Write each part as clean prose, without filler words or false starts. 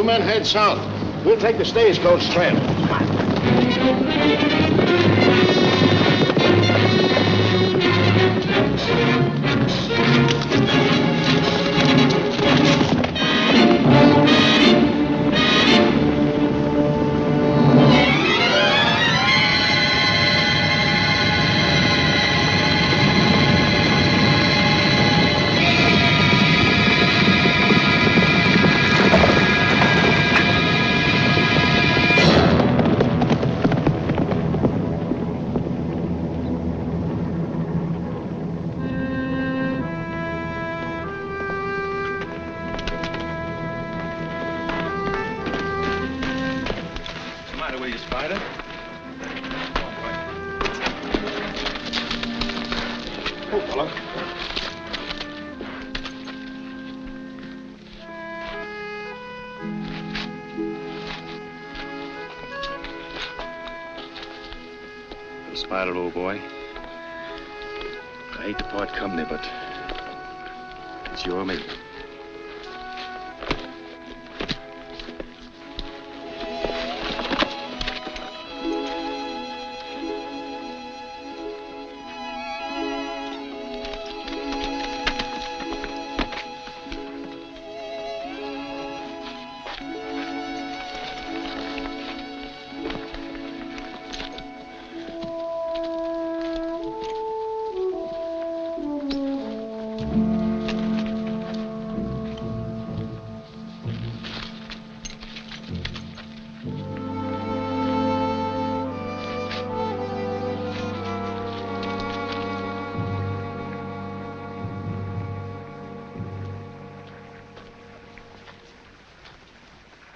You men head south. We'll take the stagecoach trail. Come on. Spider, old boy. I hate to part company, but it's you or me.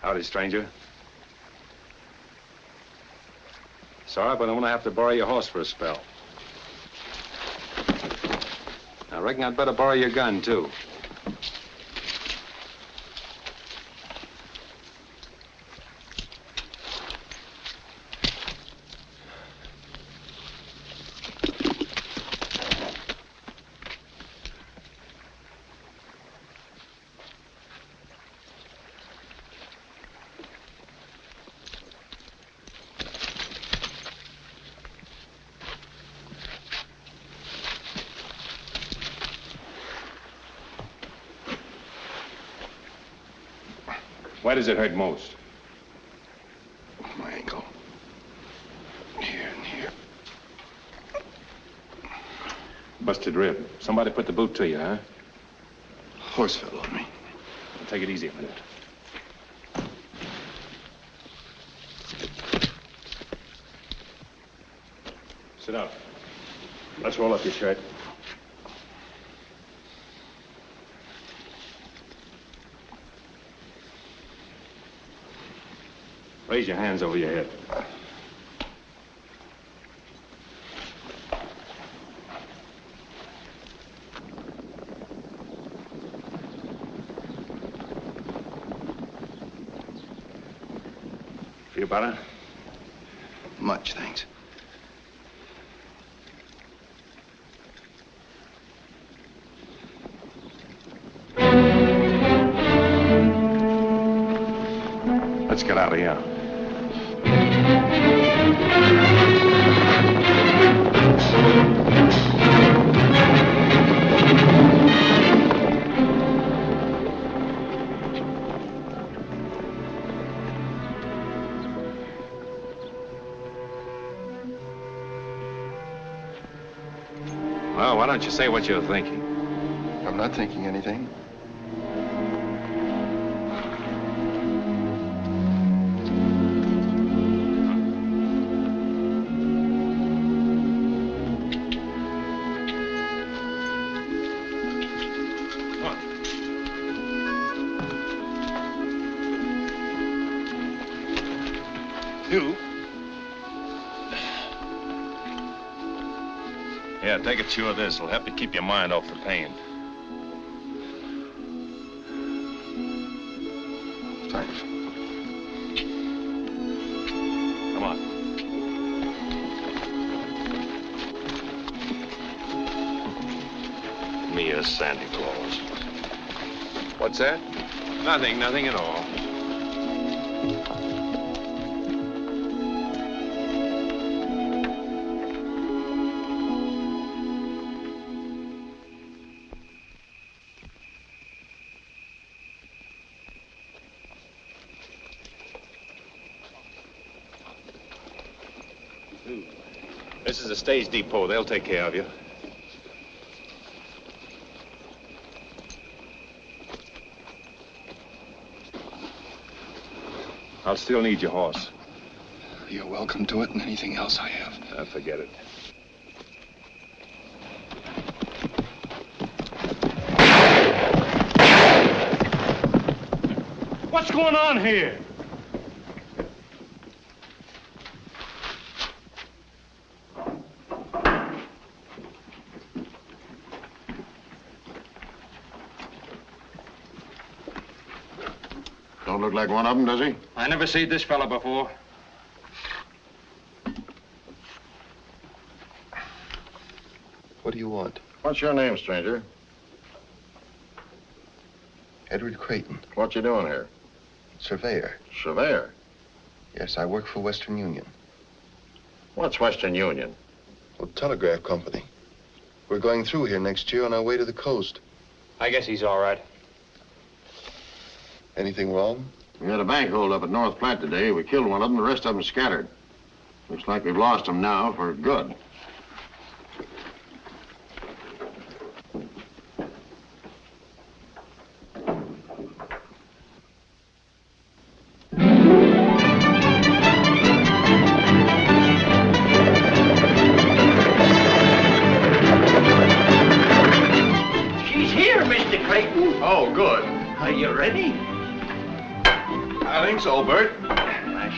Howdy, stranger. Sorry, but I'm gonna have to borrow your horse for a spell. I reckon I'd better borrow your gun, too. Why does it hurt most? My ankle. Here and here. Busted rib. Somebody put the boot to you, huh? Horse fell on me. Well, take it easy a minute. Sit down. Let's roll up your shirt. Raise your hands over your head. Feel better? Much, thanks. Let's get out of here. Well, why don't you say what you're thinking? I'm not thinking anything. Yeah, take a chew of this. It'll help you keep your mind off the pain. Thanks. Come on. Me a Santa Claus. What's that? Nothing at all. This is a stage depot. They'll take care of you. I'll still need your horse. You're welcome to it and anything else I have. Forget it. What's going on here? Don't look like one of them, does he? I never seen this fella before. What do you want? What's your name, stranger? Edward Creighton, What you doing here? surveyor. Surveyor. Yes, I work for Western Union. What's Western Union? Well, telegraph company. We're going through here next year on our way to the coast. I guess he's all right. Anything wrong? We had a bank hold up at North Platte today. We killed one of them. The rest of them scattered. Looks like we've lost them now for good. She's here, Mr. Creighton. Oh, good. Are you ready? I think so, Bert.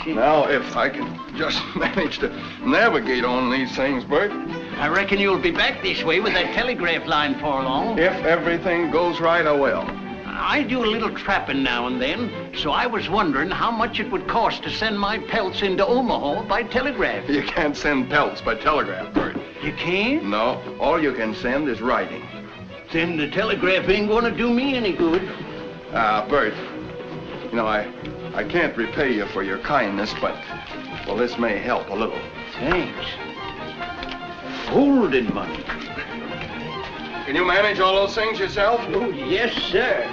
Now, if I can just manage to navigate on these things, Bert. I reckon you'll be back this way with that telegraph line for long. If everything goes right, I will. I do a little trapping now and then, so I was wondering how much it would cost to send my pelts into Omaha by telegraph. You can't send pelts by telegraph, Bert. You can't? No, all you can send is writing. Then the telegraph ain't gonna do me any good. Bert, you know, I can't repay you for your kindness, but, well, this may help a little. Thanks. Holding money. Can you manage all those things yourself? Oh, yes, sir.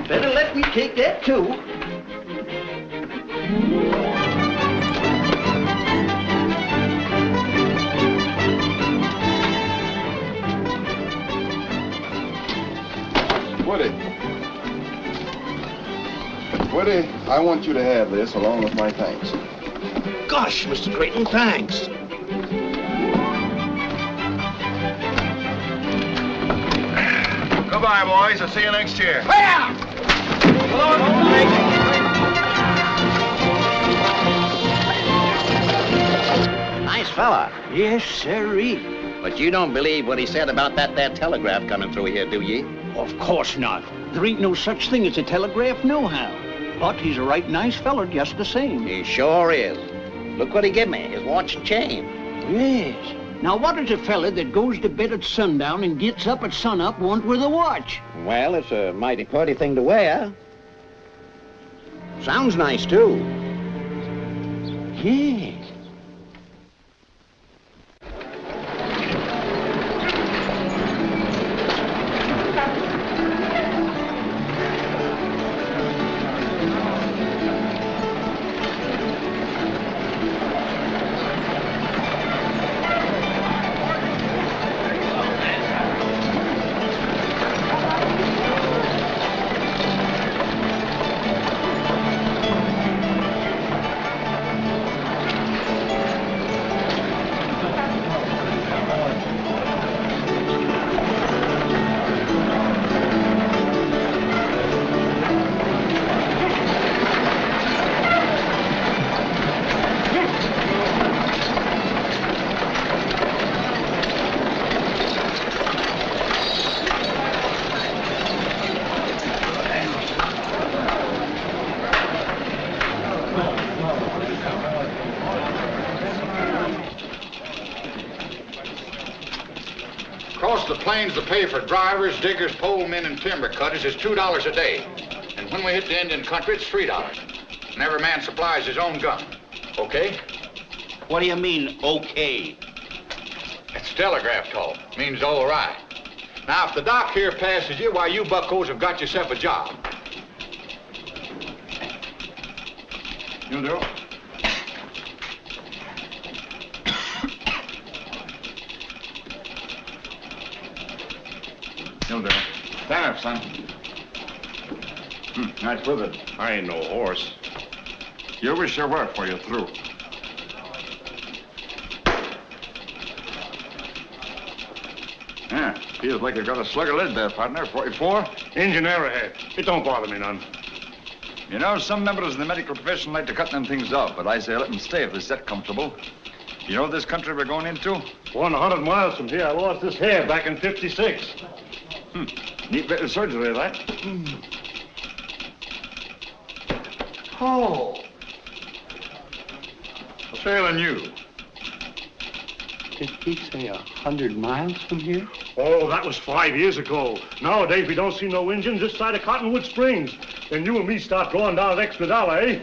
Better let me take that, too. Woody, I want you to have this along with my thanks. Gosh, Mr. Creighton, thanks. Goodbye, boys. I'll see you next year. Nice fella. Yes, sirree. But you don't believe what he said about that there telegraph coming through here, do ye? Of course not. There ain't no such thing as a telegraph nohow. But he's a right nice feller just the same. He sure is. Look what he give me, his watch and chain. Yes. Now, what is a fella that goes to bed at sundown and gets up at sunup want with a watch? Well, it's a mighty pretty thing to wear. Sounds nice, too. Yes. Across the plains, the pay for drivers, diggers, pole men, and timber cutters is $2 a day. And when we hit the Indian country, it's $3. And every man supplies his own gun. Okay? What do you mean, okay? It's telegraph talk. Means all right. Now, if the doc here passes you, why, you buckos have got yourself a job. You'll do. Stand up, son. Nice with it. I ain't no horse. You wish you were before you're through. Yeah, feels like you've got a slug of lead there, partner. 44? Engine ahead. It don't bother me none. You know, some members of the medical profession like to cut them things off, but I say let them stay if they're that comfortable. You know this country we're going into? 100 miles from here, I lost this hair back in '56. Neat bit of surgery, that. Oh, What's failing you? did he say 100 miles from here? Oh, that was 5 years ago. Nowadays, we don't see no engines this side of Cottonwood Springs. Then you and me start drawing down an extra dollar, eh?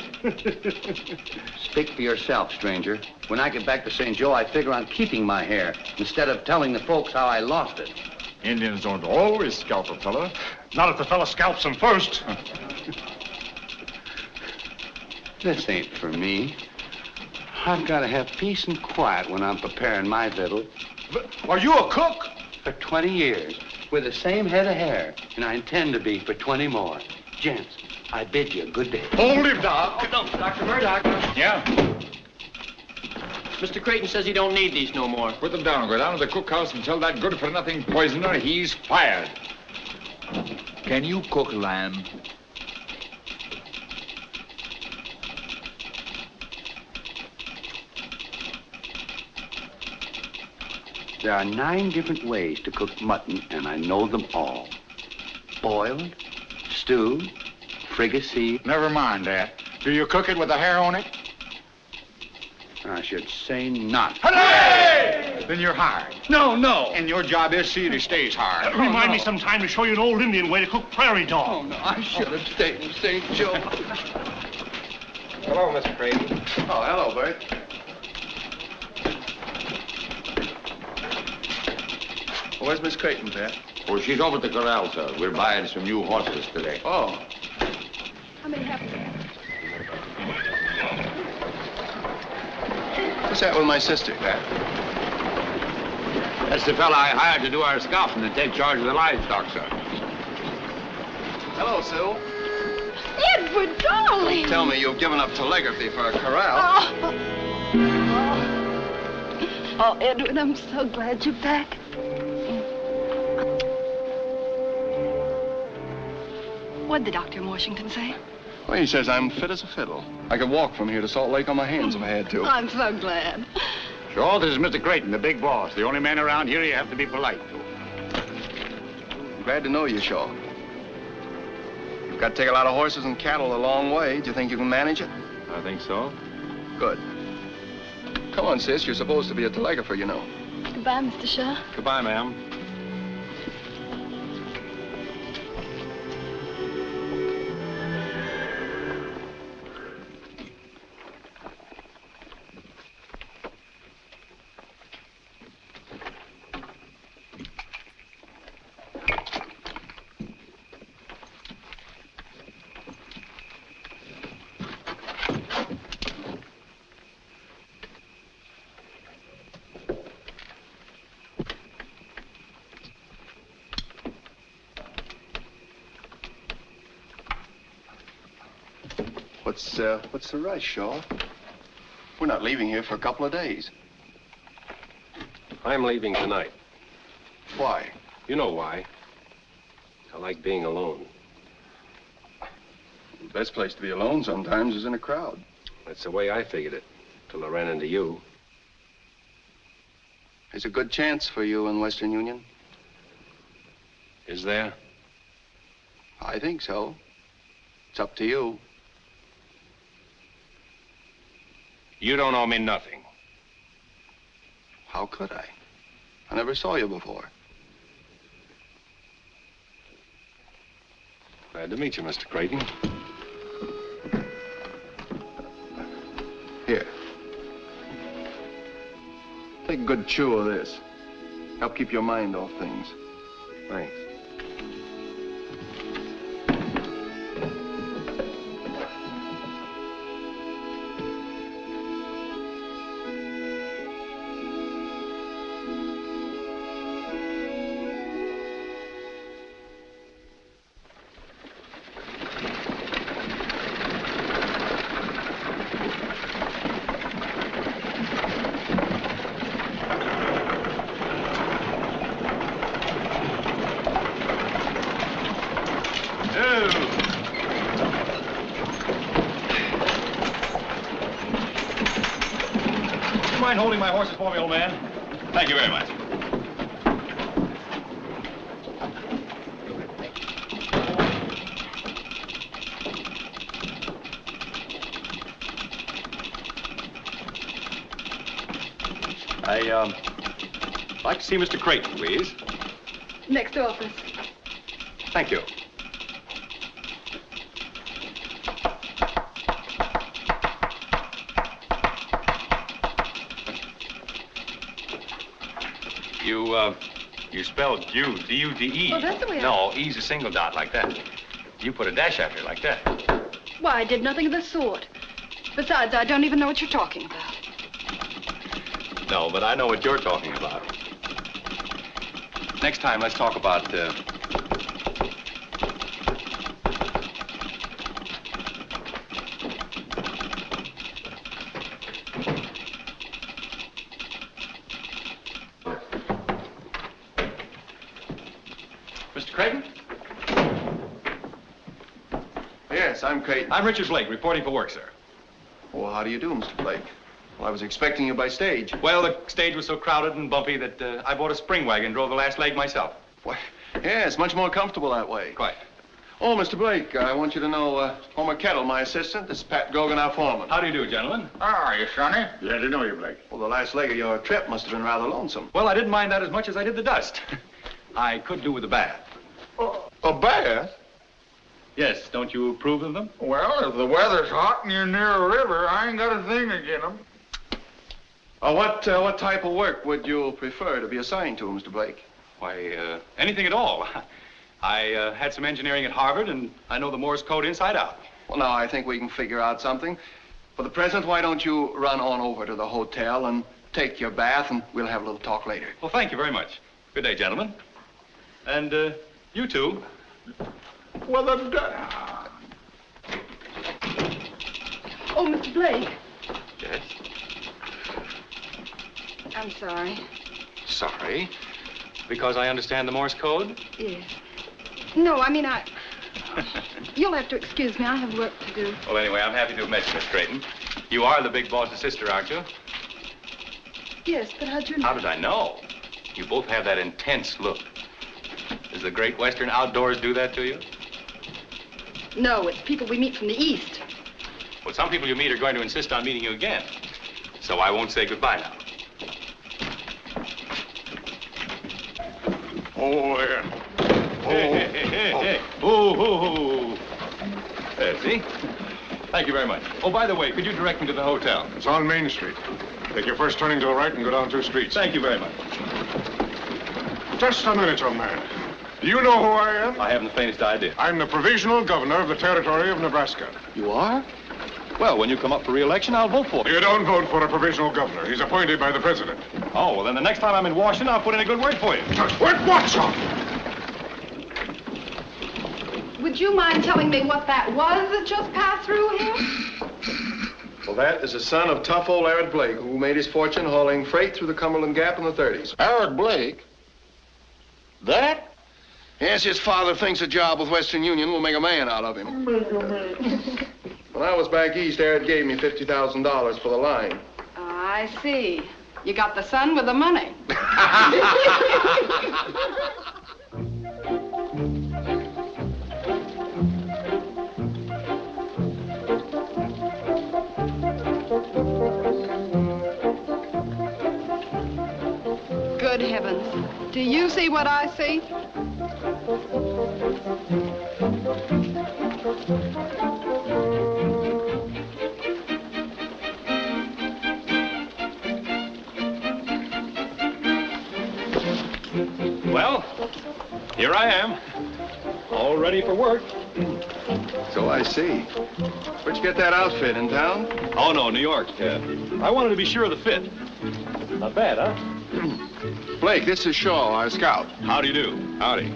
Speak for yourself, stranger. When I get back to St. Joe, I figure on keeping my hair instead of telling the folks how I lost it. Indians don't always scalp a fella. Not if the fella scalps him first. This ain't for me. I've got to have peace and quiet when I'm preparing my victual. Are you a cook? For 20 years, with the same head of hair, and I intend to be for 20 more. Gents, I bid you a good day. Hold him, Doc. Dr. Murdoch, Yeah? Mr. Creighton says he don't need these no more. Put them down. Go down to the cookhouse and tell that good-for-nothing poisoner he's fired. Can you cook lamb? There are 9 different ways to cook mutton, and I know them all. Boiled, stewed, fricasseed. Never mind that. Do you cook it with the hair on it? I should say not. Hooray! Then you're hired. No, no. And your job is see that he stays hired. Remind me sometime to show you an old Indian way to cook prairie dog. Oh, no, I should have stayed in St. Joe. Hello, Mr. Creighton. Oh, hello, Bert. Where's Miss Creighton, Pat? Oh, she's over at the corral, sir. We're buying some new horses today. Oh. How many have you? What's that with my sister, Pat? That's the fella I hired to do our scouting and take charge of the livestock, sir. Hello, Sue. Edward, darling! Tell me you've given up telegraphy for a corral. Oh, Edward, I'm so glad you're back. What'd the doctor in Washington say? Well, he says I'm fit as a fiddle. I could walk from here to Salt Lake on my hands if I had to. I'm so glad. Sure, this is Mr. Creighton, the big boss. The only man around here you have to be polite to. Glad to know you, Shaw. You've got to take a lot of horses and cattle a long way. Do you think you can manage it? I think so. Good. Come on, sis. You're supposed to be a telegrapher, you know. Goodbye, Mr. Shaw. Goodbye, ma'am. What's the rush, Shaw? We're not leaving here for a couple of days. I'm leaving tonight. Why? You know why. I like being alone. The best place to be alone sometimes is in a crowd. That's the way I figured it, till I ran into you. There's a good chance for you in Western Union. Is there? I think so. It's up to you. You don't owe me nothing. How could I? I never saw you before. Glad to meet you, Mr. Creighton. Here. Take a good chew of this. Help keep your mind off things. Thanks. mind holding my horses for me, old man? Thank you very much. I'd like to see Mr. Creighton, please. Next office. Thank you. You spelled Jude, D-U-D-E. Oh, that's the way No, E's a single dot like that. You put a dash after it like that. Why, I did nothing of the sort. Besides, I don't even know what you're talking about. No, but I know what you're talking about. Next time, let's talk about, Mr. Creighton? Yes, I'm Creighton. I'm Richard Blake, reporting for work, sir. Well, how do you do, Mr. Blake? Well, I was expecting you by stage. Well, the stage was so crowded and bumpy that I bought a spring wagon and drove the last leg myself. Why, yeah, it's much more comfortable that way. Quite. Oh, Mr. Blake, I want you to know Homer Kettle, my assistant. This is Pat Gogan, our foreman. How do you do, gentlemen? How are you, Sonny? Glad to know you, Blake. Well, the last leg of your trip must have been rather lonesome. Well, I didn't mind that as much as I did the dust. I could do with a bath. A bath? Yes, don't you approve of them? Well, if the weather's hot and you're near a river, I ain't got a thing against them. What type of work would you prefer to be assigned to, Mr. Blake? Why, anything at all. I had some engineering at Harvard, and I know the Morse code inside out. Well, now, I think we can figure out something. For the present, why don't you run on over to the hotel and take your bath, and we'll have a little talk later. Well, thank you very much. Good day, gentlemen. And, you too. Well, Oh, Mr. Blake. Yes? I'm sorry. Sorry? Because I understand the Morse code? Yes. No, I mean, You'll have to excuse me. I have work to do. Well, anyway, I'm happy to have met you, Miss Creighton. You are the big boss's sister, aren't you? Yes, but how'd you know? How did I know? You both have that intense look. Does the great Western outdoors do that to you? No, it's people we meet from the East. Well, some people you meet are going to insist on meeting you again. So I won't say goodbye now. Oh, yeah. Hey. Oh. There, see? Thank you very much. Oh, by the way, could you direct me to the hotel? It's on Main Street. Take your first turning to the right and go down 2 streets. Thank you very much. Just a minute, young man. Do you know who I am? I haven't the faintest idea. I'm the provisional governor of the territory of Nebraska. You are? Well, when you come up for re-election, I'll vote for you. You don't vote for a provisional governor. He's appointed by the president. Oh, well, then the next time I'm in Washington, I'll put in a good word for you. Just wait, watch out! Would you mind telling me what that was that just passed through here? Well, that is the son of tough old Edward Blake, who made his fortune hauling freight through the Cumberland Gap in the 30s. Edward Blake? That? Yes, his father thinks a job with Western Union will make a man out of him. When I was back east, Edward gave me $50,000 for the line. I see. You got the son with the money. Good heavens. Do you see what I see? Well, here I am, all ready for work. So I see. Where'd you get that outfit, in town? Oh, no, New York. I wanted to be sure of the fit. Not bad, huh? Blake, this is Shaw, our scout. How do you do? Howdy.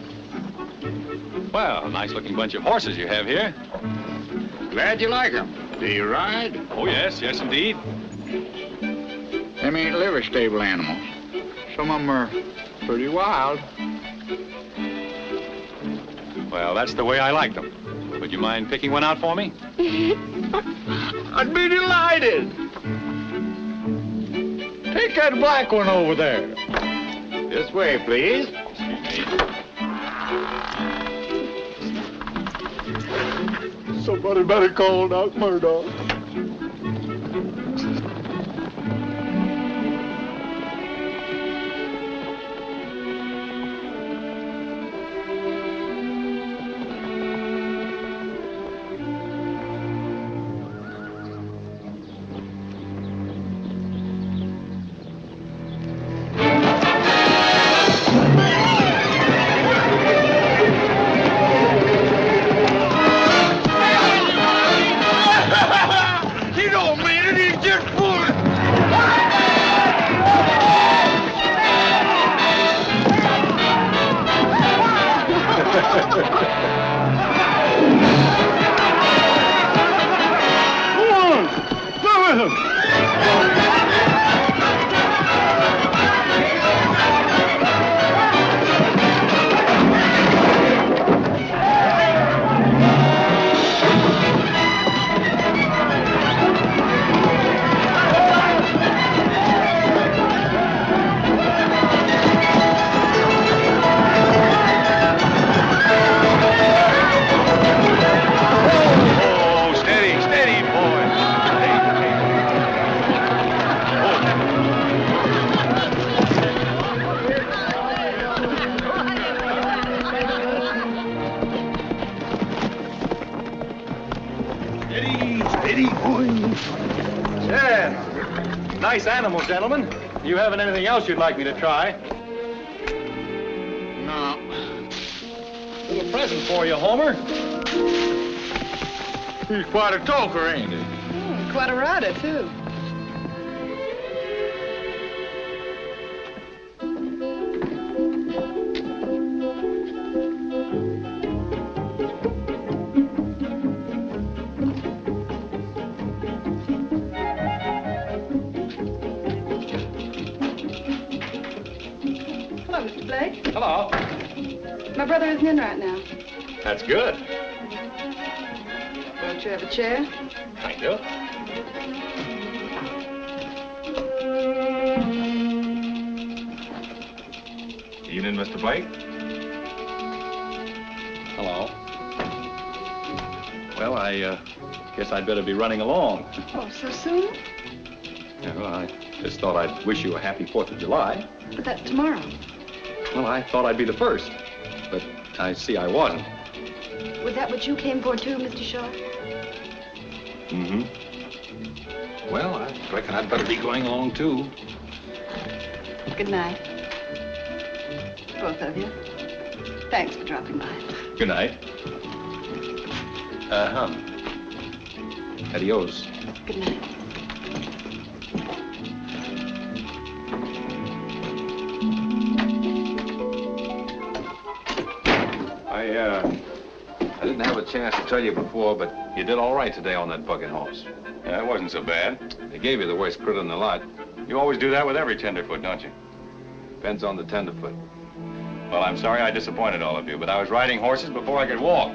Well, a nice-looking bunch of horses you have here. Glad you like them. Do you ride? Oh, yes, indeed. Them ain't liver stable animals. Some of them are pretty wild. Well, that's the way I like them. Would you mind picking one out for me? I'd be delighted. Take that black one over there. This way, please. Somebody better call Doc Murdoch. Nice animal, gentlemen. You haven't anything else you'd like me to try? No. Little present for you, Homer. He's quite a talker, ain't he? Quite a rider, too. Hello. My brother isn't in right now. That's good. Won't you have a chair? Thank you. Evening, Mr. Blake. Hello. Well, I guess I'd better be running along. Oh, so soon? Yeah, well, I just thought I'd wish you a happy 4th of July. But that's tomorrow. Well, I thought I'd be the first, but I see I wasn't. Was that what you came for, too, Mr. Shaw? Mm-hmm. Well, I reckon I'd better be going along, too. Good night. Both of you. Thanks for dropping by. Good night. Adios. Good night. I didn't have a chance to tell you before, but you did all right today on that bucking horse. Yeah, it wasn't so bad. They gave you the worst critter in the lot. You always do that with every tenderfoot, don't you? Depends on the tenderfoot. Well, I'm sorry I disappointed all of you, but I was riding horses before I could walk.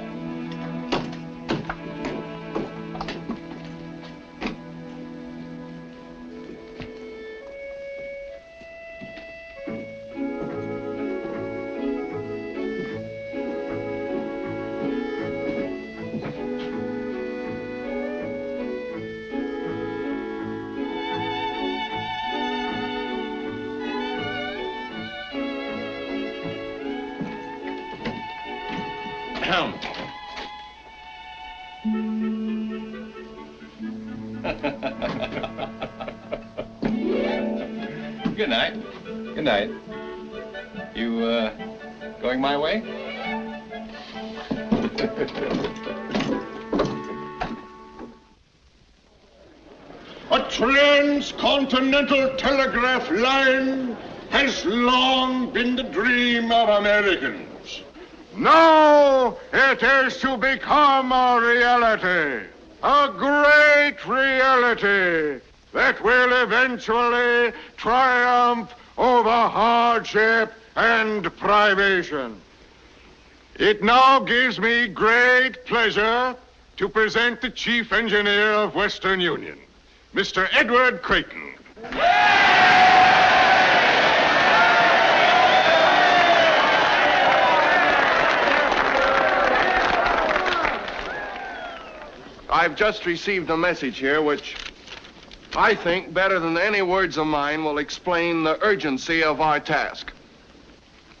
Good night. Good night. You, going my way? A transcontinental telegraph line has long been the dream of Americans. Now it is to become a reality, a great reality that will eventually triumph over hardship and privation. It now gives me great pleasure to present the Chief Engineer of Western Union, Mr. Edward Creighton. I've just received a message here which I think better than any words of mine will explain the urgency of our task.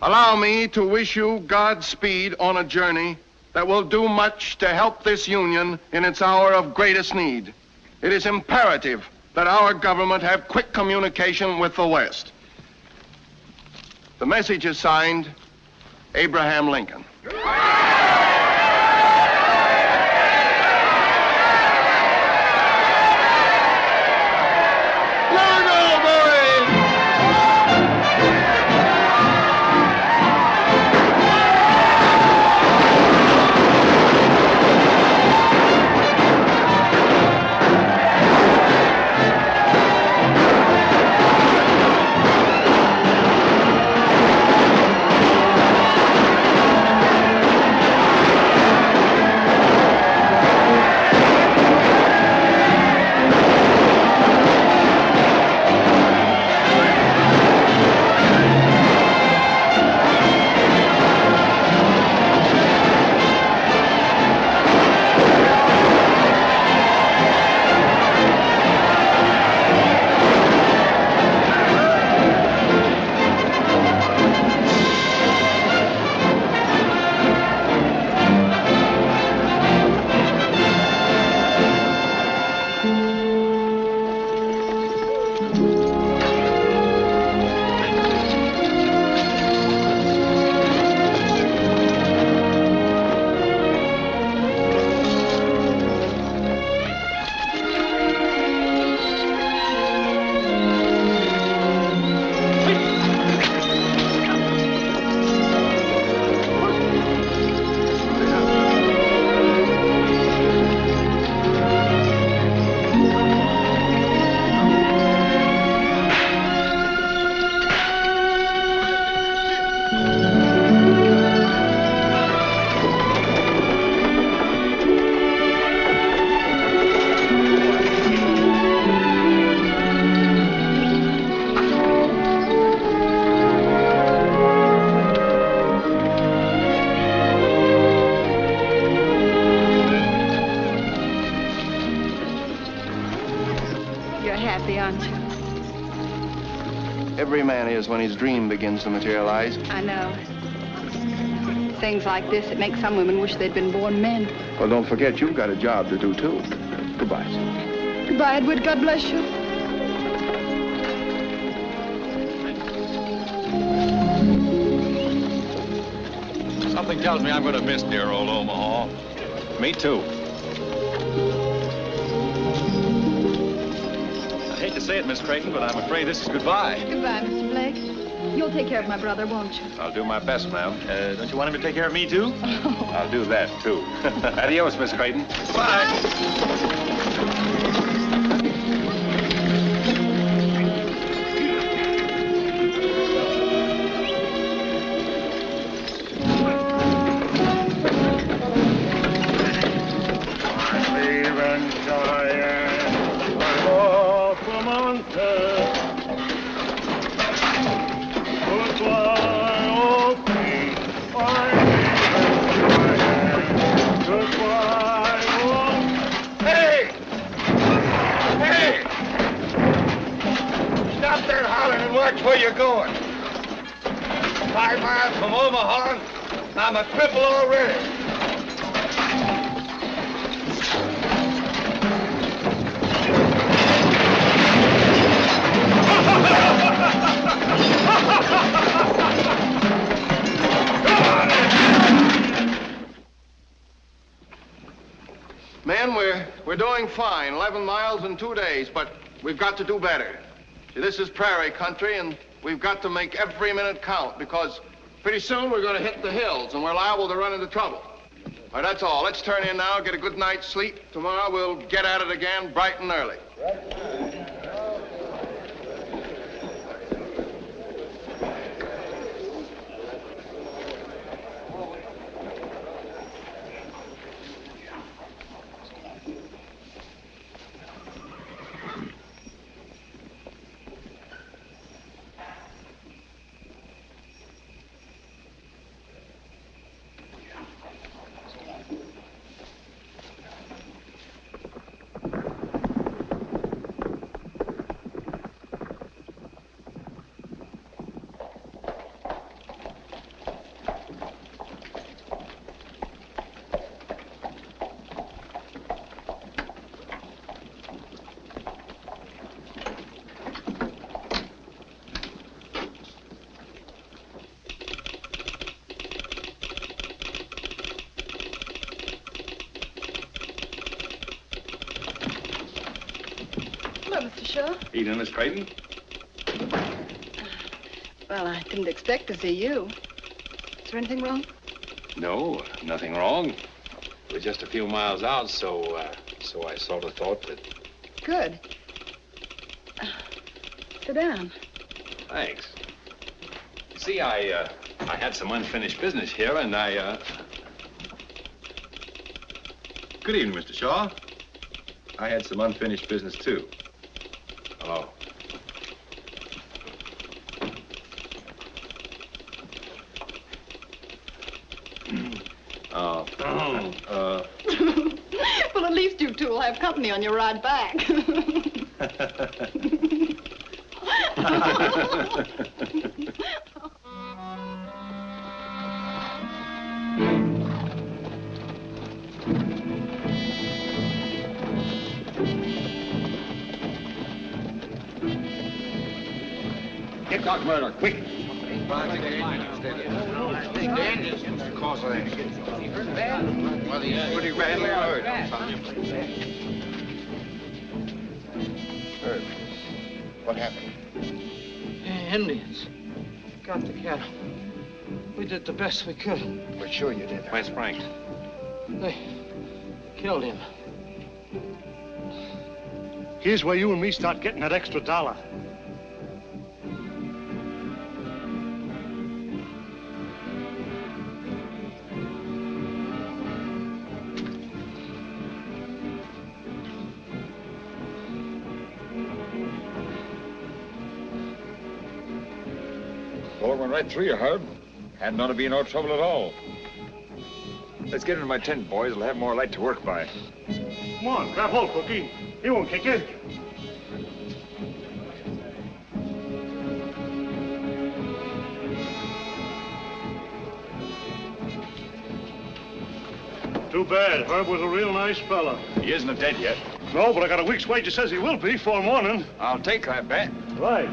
Allow me to wish you Godspeed on a journey that will do much to help this union in its hour of greatest need. It is imperative that our government have quick communication with the West. The message is signed, Abraham Lincoln. Every man is when his dream begins to materialize. I know. Things like this, it makes some women wish they'd been born men. Well, don't forget, you've got a job to do, too. Goodbye, sir. Goodbye, Edward. God bless you. Something tells me I'm going to miss dear old Omaha. Me too. I hate to say it, Miss Creighton, but I'm afraid this is goodbye. Goodbye, Mr. Blake. You'll take care of my brother, won't you? I'll do my best, ma'am. Don't you want him to take care of me, too? Oh. I'll do that, too. Adios, Miss Creighton. Bye. Where you going? 5 miles from Omaha, and I'm a cripple already. Men, we're doing fine. 11 miles in 2 days, but we've got to do better. See, this is prairie country, and we've got to make every minute count, because pretty soon we're going to hit the hills, and we're liable to run into trouble. All right, that's all. Let's turn in now, get a good night's sleep. Tomorrow we'll get at it again bright and early. Hello, Mr. Shaw. Evening, Miss Creighton. Well, I didn't expect to see you. Is there anything wrong? No, nothing wrong. We're just a few miles out, so I sort of thought that... Good. Sit down. Thanks. You see, I had some unfinished business here, and Good evening, Mr. Shaw. I had some unfinished business, too. Hello. Well, at least you two will have company on your ride back. Get Doc Murdoch, quick. The engine's cause of that. Well, he's pretty badly hurt. Herb, what happened? Indians. Got the cattle. We did the best we could. We're sure you did. Where's Frank? They killed him. Here's where you and me start getting that extra $1. Bullet went right through you, Herb. Hadn't ought to be no trouble at all. Let's get into my tent, boys. We'll have more light to work by. Come on, grab hold, Cookie. He won't kick you. Too bad. Herb was a real nice fella. He isn't dead yet. No, but I got a week's wages says he will be for morning. I'll take that bet. Right.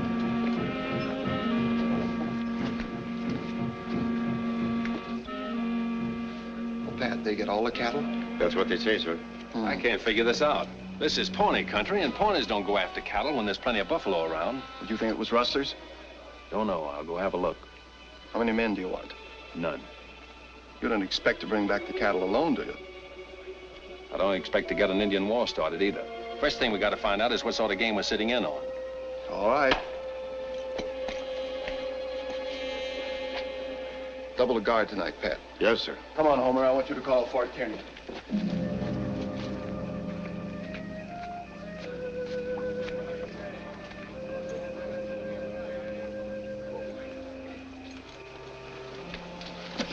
Pat, they get all the cattle? That's what they say, sir. I can't figure this out. This is Pawnee country, and Pawnees don't go after cattle when there's plenty of buffalo around. Would you think it was rustlers? Don't know. I'll go have a look. How many men do you want? None. You don't expect to bring back the cattle alone, do you? I don't expect to get an Indian war started either. First thing we got to find out is what sort of game we're sitting in on. All right. Double the guard tonight, Pat. Yes, sir. Come on, Homer. I want you to call Fort Kearney.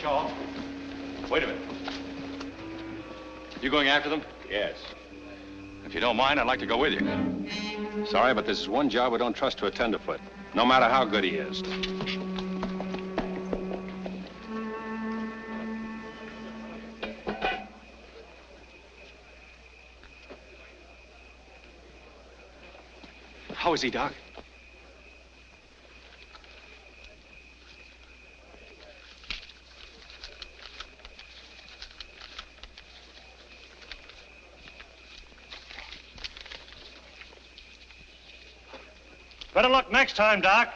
Shaw, wait a minute. You going after them? Yes. If you don't mind, I'd like to go with you. Sorry, but this is one job we don't trust to a tenderfoot, no matter how good he is. How is he, Doc? Better luck next time, Doc.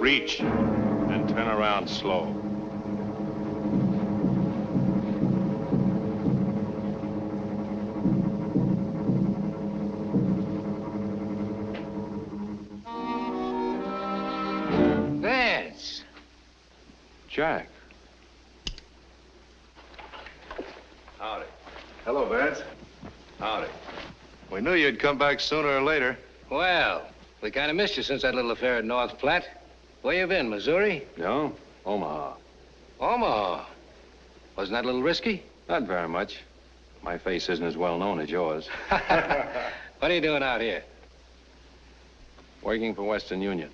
Reach, and turn around slow. Jack. Howdy. Hello, Vance. Howdy. We knew you'd come back sooner or later. Well, we kind of missed you since that little affair at North Platte. Where you been, Missouri? No, Omaha. Omaha. Wasn't that a little risky? Not very much. My face isn't as well known as yours. What are you doing out here? Working for Western Union.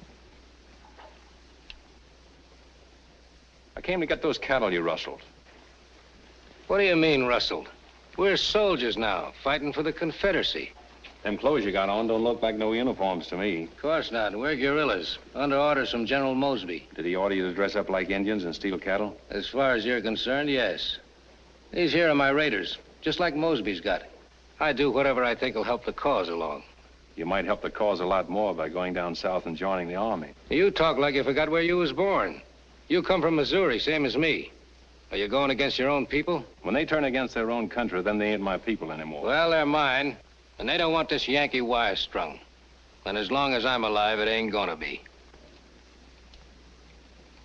I came to get those cattle you rustled. What do you mean, rustled? We're soldiers now, fighting for the Confederacy. Them clothes you got on don't look like no uniforms to me. Of course not. We're guerrillas, under orders from General Mosby. Did he order you to dress up like Indians and steal cattle? As far as you're concerned, yes. These here are my raiders, just like Mosby's got. I do whatever I think will help the cause along. You might help the cause a lot more by going down south and joining the army. You talk like you forgot where you was born. You come from Missouri, same as me. Are you going against your own people? When they turn against their own country, then they ain't my people anymore. Well, they're mine, and they don't want this Yankee wire strung. And as long as I'm alive, it ain't gonna be.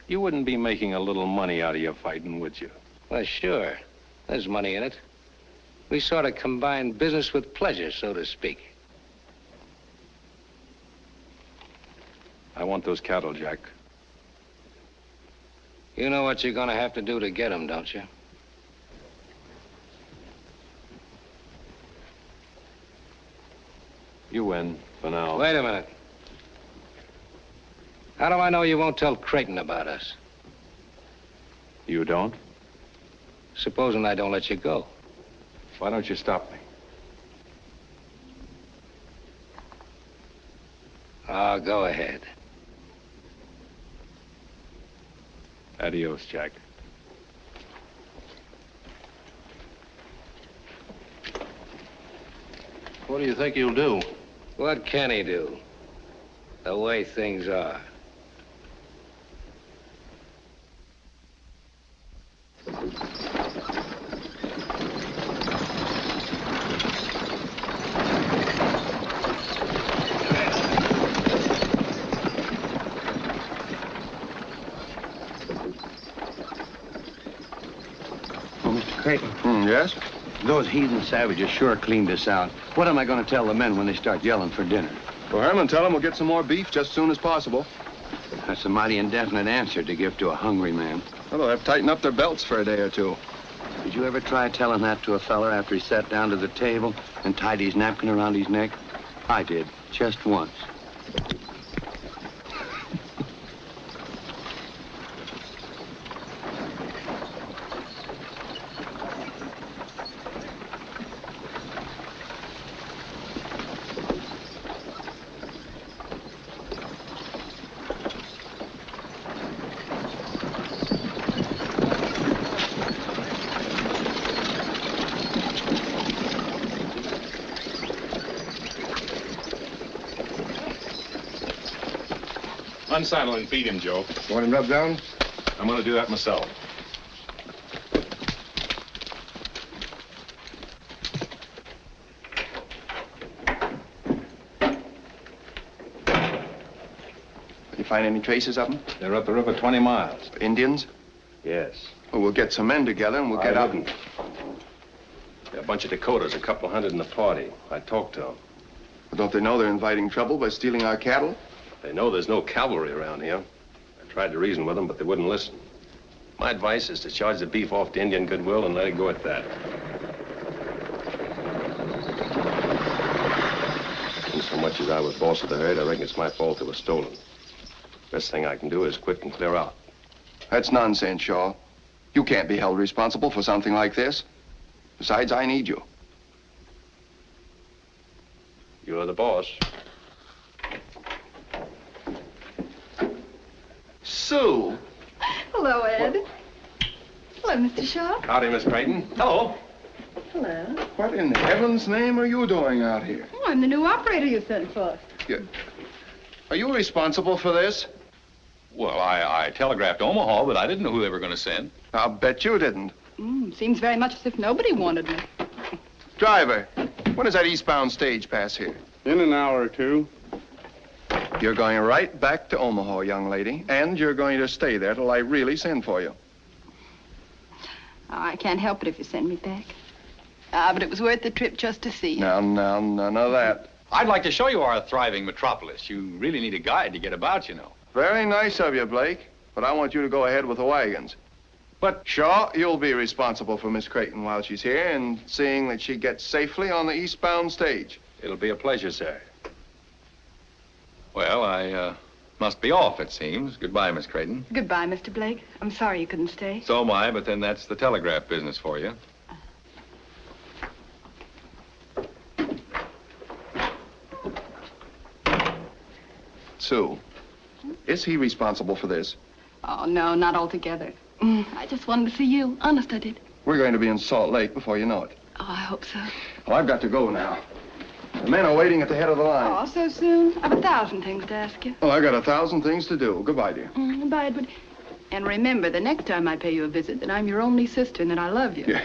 You wouldn't be making a little money out of your fighting, would you? Well, sure. There's money in it. We sort of combine business with pleasure, so to speak. I want those cattle, Jack. You know what you're gonna have to do to get them, don't you? You win, for now. Wait a minute. How do I know you won't tell Creighton about us? You don't? Supposing I don't let you go. Why don't you stop me? Oh, go ahead. Adios, Jack. What do you think you'll do? What can he do? The way things are. Creighton. Yes? Those heathen savages sure cleaned us out. What am I going to tell the men when they start yelling for dinner? Well, Herman, tell them we'll get some more beef just as soon as possible. That's a mighty indefinite answer to give to a hungry man. Well, they'll have to tighten up their belts for a day or two. Did you ever try telling that to a feller after he sat down to the table and tied his napkin around his neck? I did, just once. Unsaddle and feed him, Joe. Want him rubbed down? I'm going to do that myself. You find any traces of them? They're up the river 20 miles. Indians? Yes. Well, we'll get some men together and we'll get out. There are a bunch of Dakotas, a couple hundred in the party. I talked to them. Well, don't they know they're inviting trouble by stealing our cattle? They know there's no cavalry around here. I tried to reason with them, but they wouldn't listen. My advice is to charge the beef off to Indian goodwill and let it go at that. And so much as I was boss of the herd, I reckon it's my fault they were stolen. Best thing I can do is quit and clear out. That's nonsense, Shaw. You can't be held responsible for something like this. Besides, I need you. You're the boss. Sue! Hello, Ed. Hello, Mr. Shaw. Howdy, Miss Creighton. Hello. Hello. What in heaven's name are you doing out here? Oh, I'm the new operator you sent for. Are you responsible for this? Well, I telegraphed Omaha, but I didn't know who they were going to send. I'll bet you didn't. Seems very much as if nobody wanted me. Driver, when does that eastbound stage pass here? In an hour or two. You're going right back to Omaha, young lady, and you're going to stay there till I really send for you. Oh, I can't help it if you send me back. But it was worth the trip just to see you. Now, none of that. I'd like to show you our thriving metropolis. You really need a guide to get about, you know. Very nice of you, Blake, but I want you to go ahead with the wagons. But Shaw, you'll be responsible for Miss Creighton while she's here and seeing that she gets safely on the eastbound stage. it'll be a pleasure, sir. Well, I must be off, it seems. Goodbye, Miss Creighton. Goodbye, Mr. Blake. I'm sorry you couldn't stay. So am I, but then that's the telegraph business for you. Sue, is he responsible for this? Oh, no, not altogether. I just wanted to see you. Honest, I did. We're going to be in Salt Lake before you know it. Oh, I hope so. Well, I've got to go now. The men are waiting at the head of the line. Oh, so soon? I've 1,000 things to ask you. Well, I've got 1,000 things to do. Goodbye, dear. Goodbye, Edward. And remember, the next time I pay you a visit, that I'm your only sister and that I love you. Yeah.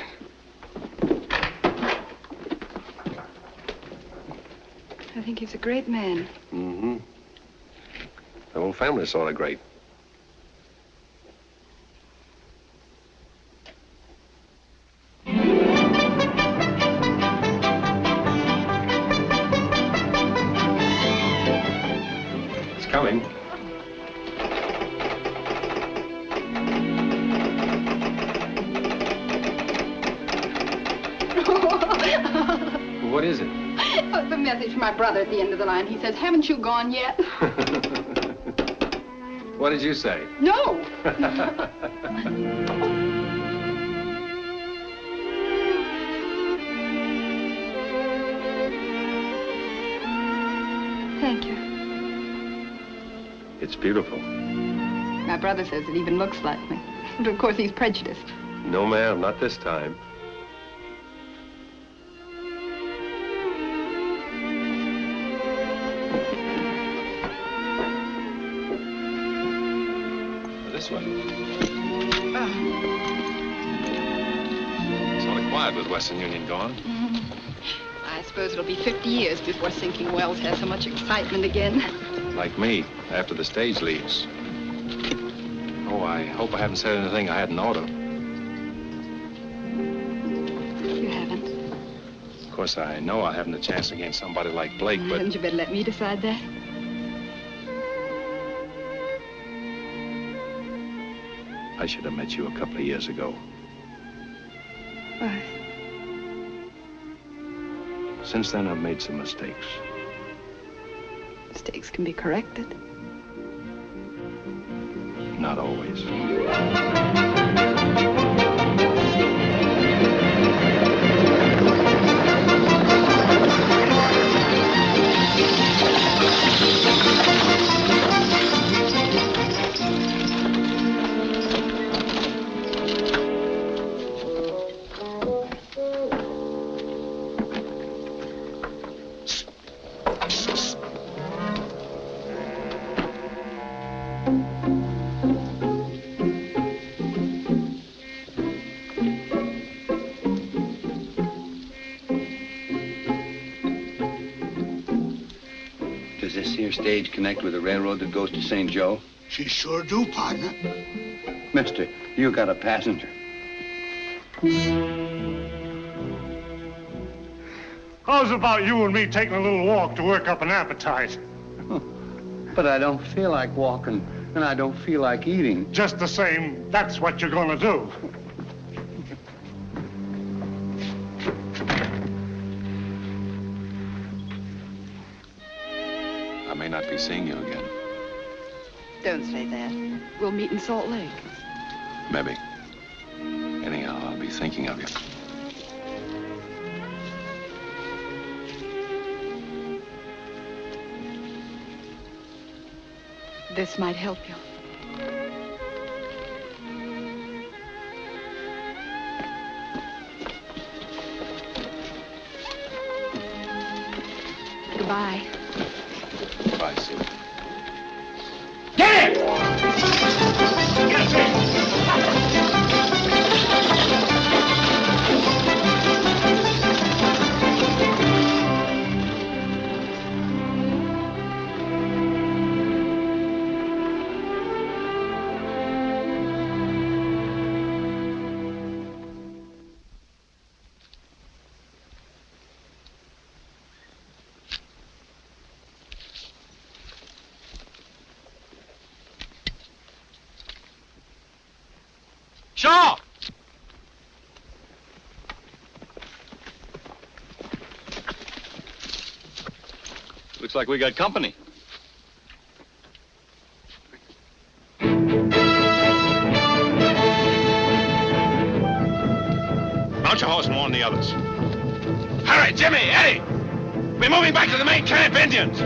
I think he's a great man. Mm-hmm. The whole family's sort of great. It's coming. What is it? Oh, it's a message from my brother at the end of the line. He says, haven't you gone yet? What did you say? No. Thank you. It's beautiful. My brother says it even looks like me. But of course, he's prejudiced. No, ma'am, not this time. This way. Sort of quiet with Western Union gone. I suppose it'll be 50 years before Sinking Wells has so much excitement again. Like me, after the stage leaves. Oh, I hope I haven't said anything I hadn't ought to. You haven't. Of course, I know I haven't a chance against somebody like Blake, but... Hadn't you better let me decide that? I should have met you a couple of years ago. Why? Since then, I've made some mistakes. Mistakes can be corrected. Not always. Does this here stage connect with the railroad that goes to St. Joe? She sure do, partner. Mister, you got a passenger. How's about you and me taking a little walk to work up an appetite? But I don't feel like walking, and I don't feel like eating. Just the same, that's what you're gonna do. I may not be seeing you again. Don't say that. We'll meet in Salt Lake. Maybe. Anyhow, I'll be thinking of you. This might help you. Goodbye. Bye, Sue. Get it! Get it! Shaw! Looks like we got company. Mount your horse and warn the others. All right, Jimmy, Eddie! We're moving back to the main camp, Indians!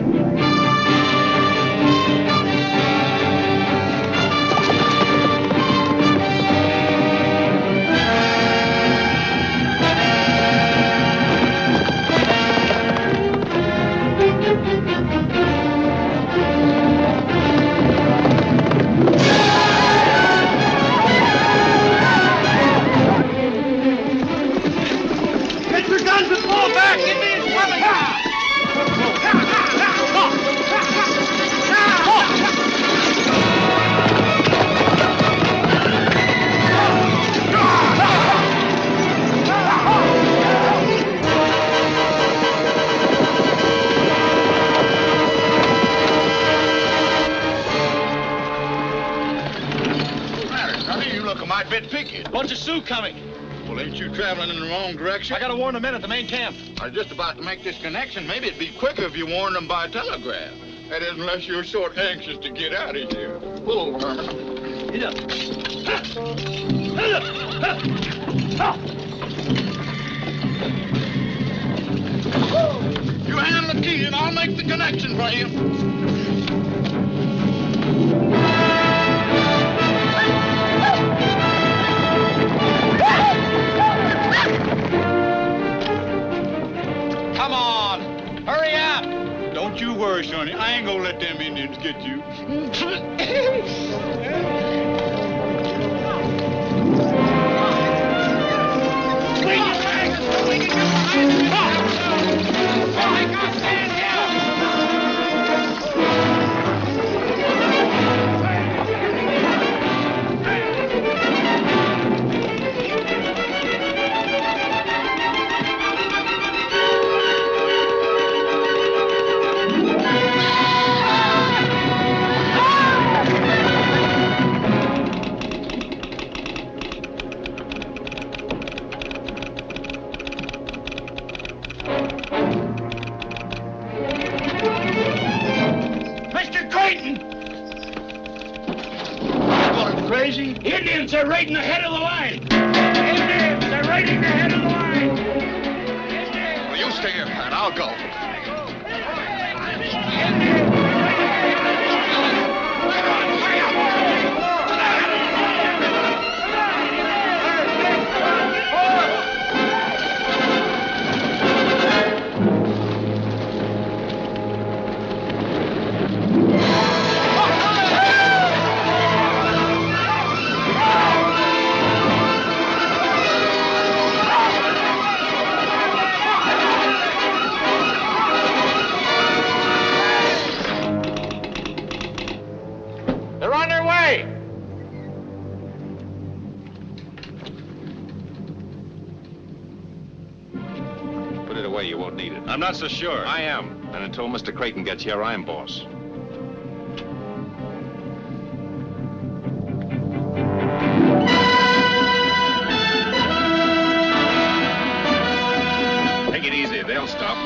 Get your guns and fall back! Indians coming! You look a mite bit picky. Bunch of Sioux coming. Well, ain't you traveling in the wrong direction? I gotta warn the men at the main camp. I was just about to make this connection. Maybe it'd be quicker if you warned them by telegraph. That is, unless you're sort anxious to get out of here. Pull over, Herman. Get up. You handle the key and I'll make the connection for you. Come on, hurry up! Don't you worry, Sonny. I ain't gonna let them Indians get you. Mr. Creighton! You're going crazy? Indians are raiding the head of the line! Indians are raiding the head of the line! Well, you stay here, Pat. I'll go. They're on their way! Put it away, you won't need it. I'm not so sure. I am. And until Mr. Creighton gets here, I'm boss. Take it easy, they'll stop.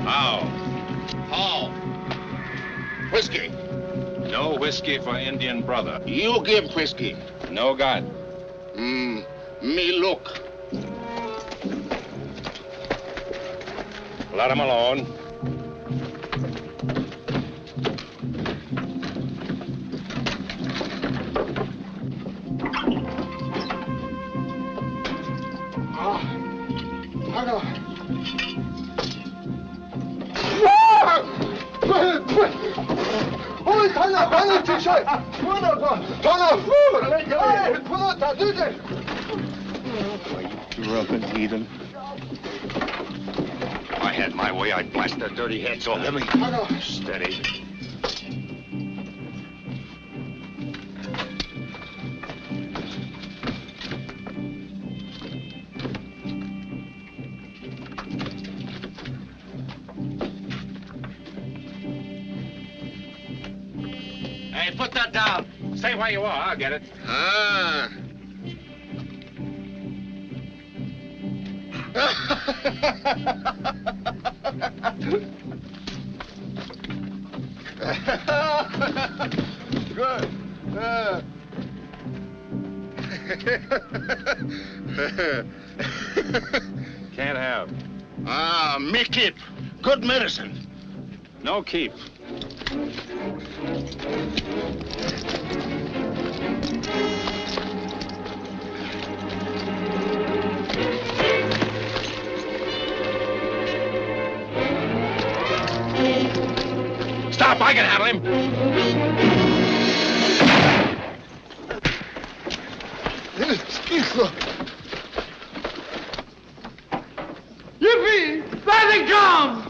How? Whiskey. No whiskey for Indian brother. You give whiskey. No God. Me look. Let him alone. Drunken heathen. If I had my way, I'd blast their dirty heads off. Let me... Steady. Hey, put that down. Stay where you are. I'll get it. Ah. Good. Can't have. Ah, me keep. Good medicine. No keep. Stop, I can handle him. Yippee! There they come!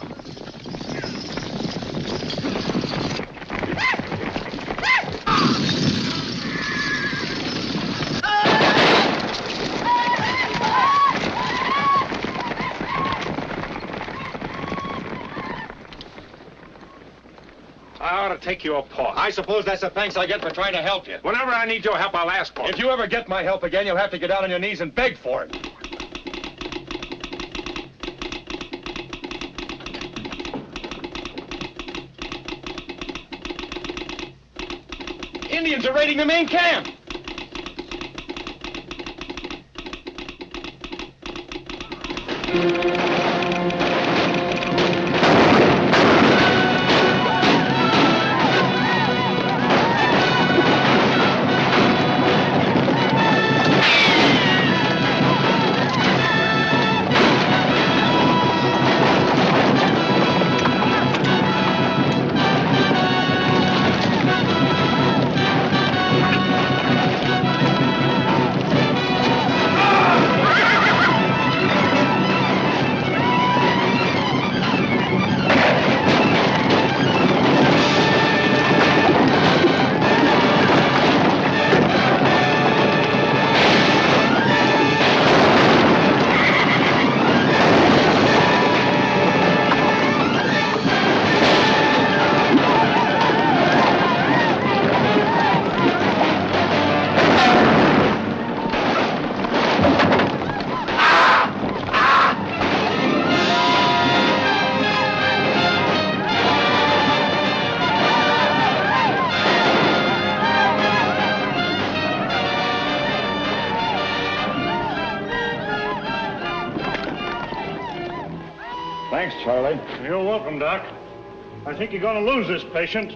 I ought to take you apart. I suppose that's the thanks I get for trying to help you. Whenever I need your help, I'll ask for it. If you ever get my help again, you'll have to get down on your knees and beg for it. Indians are raiding the main camp. Thanks, Charlie. You're welcome, Doc. I think you're going to lose this patient.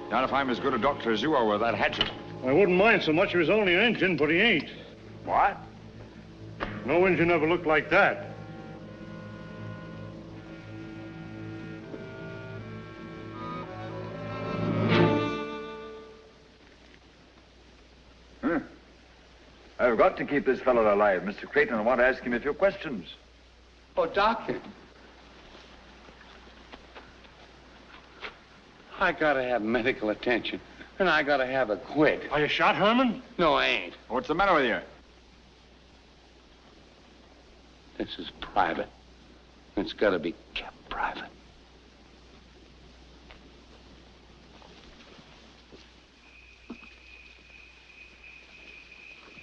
Not if I'm as good a doctor as you are with that hatchet. I wouldn't mind so much if he was only an Injun, but he ain't. What? No Injun ever looked like that. I've got to keep this fellow alive, Mr. Creighton. I want to ask him a few questions. Oh, Doctor. I gotta have medical attention, and I gotta have it quick. Are you shot, Herman? No, I ain't. What's the matter with you? This is private. It's gotta be kept private.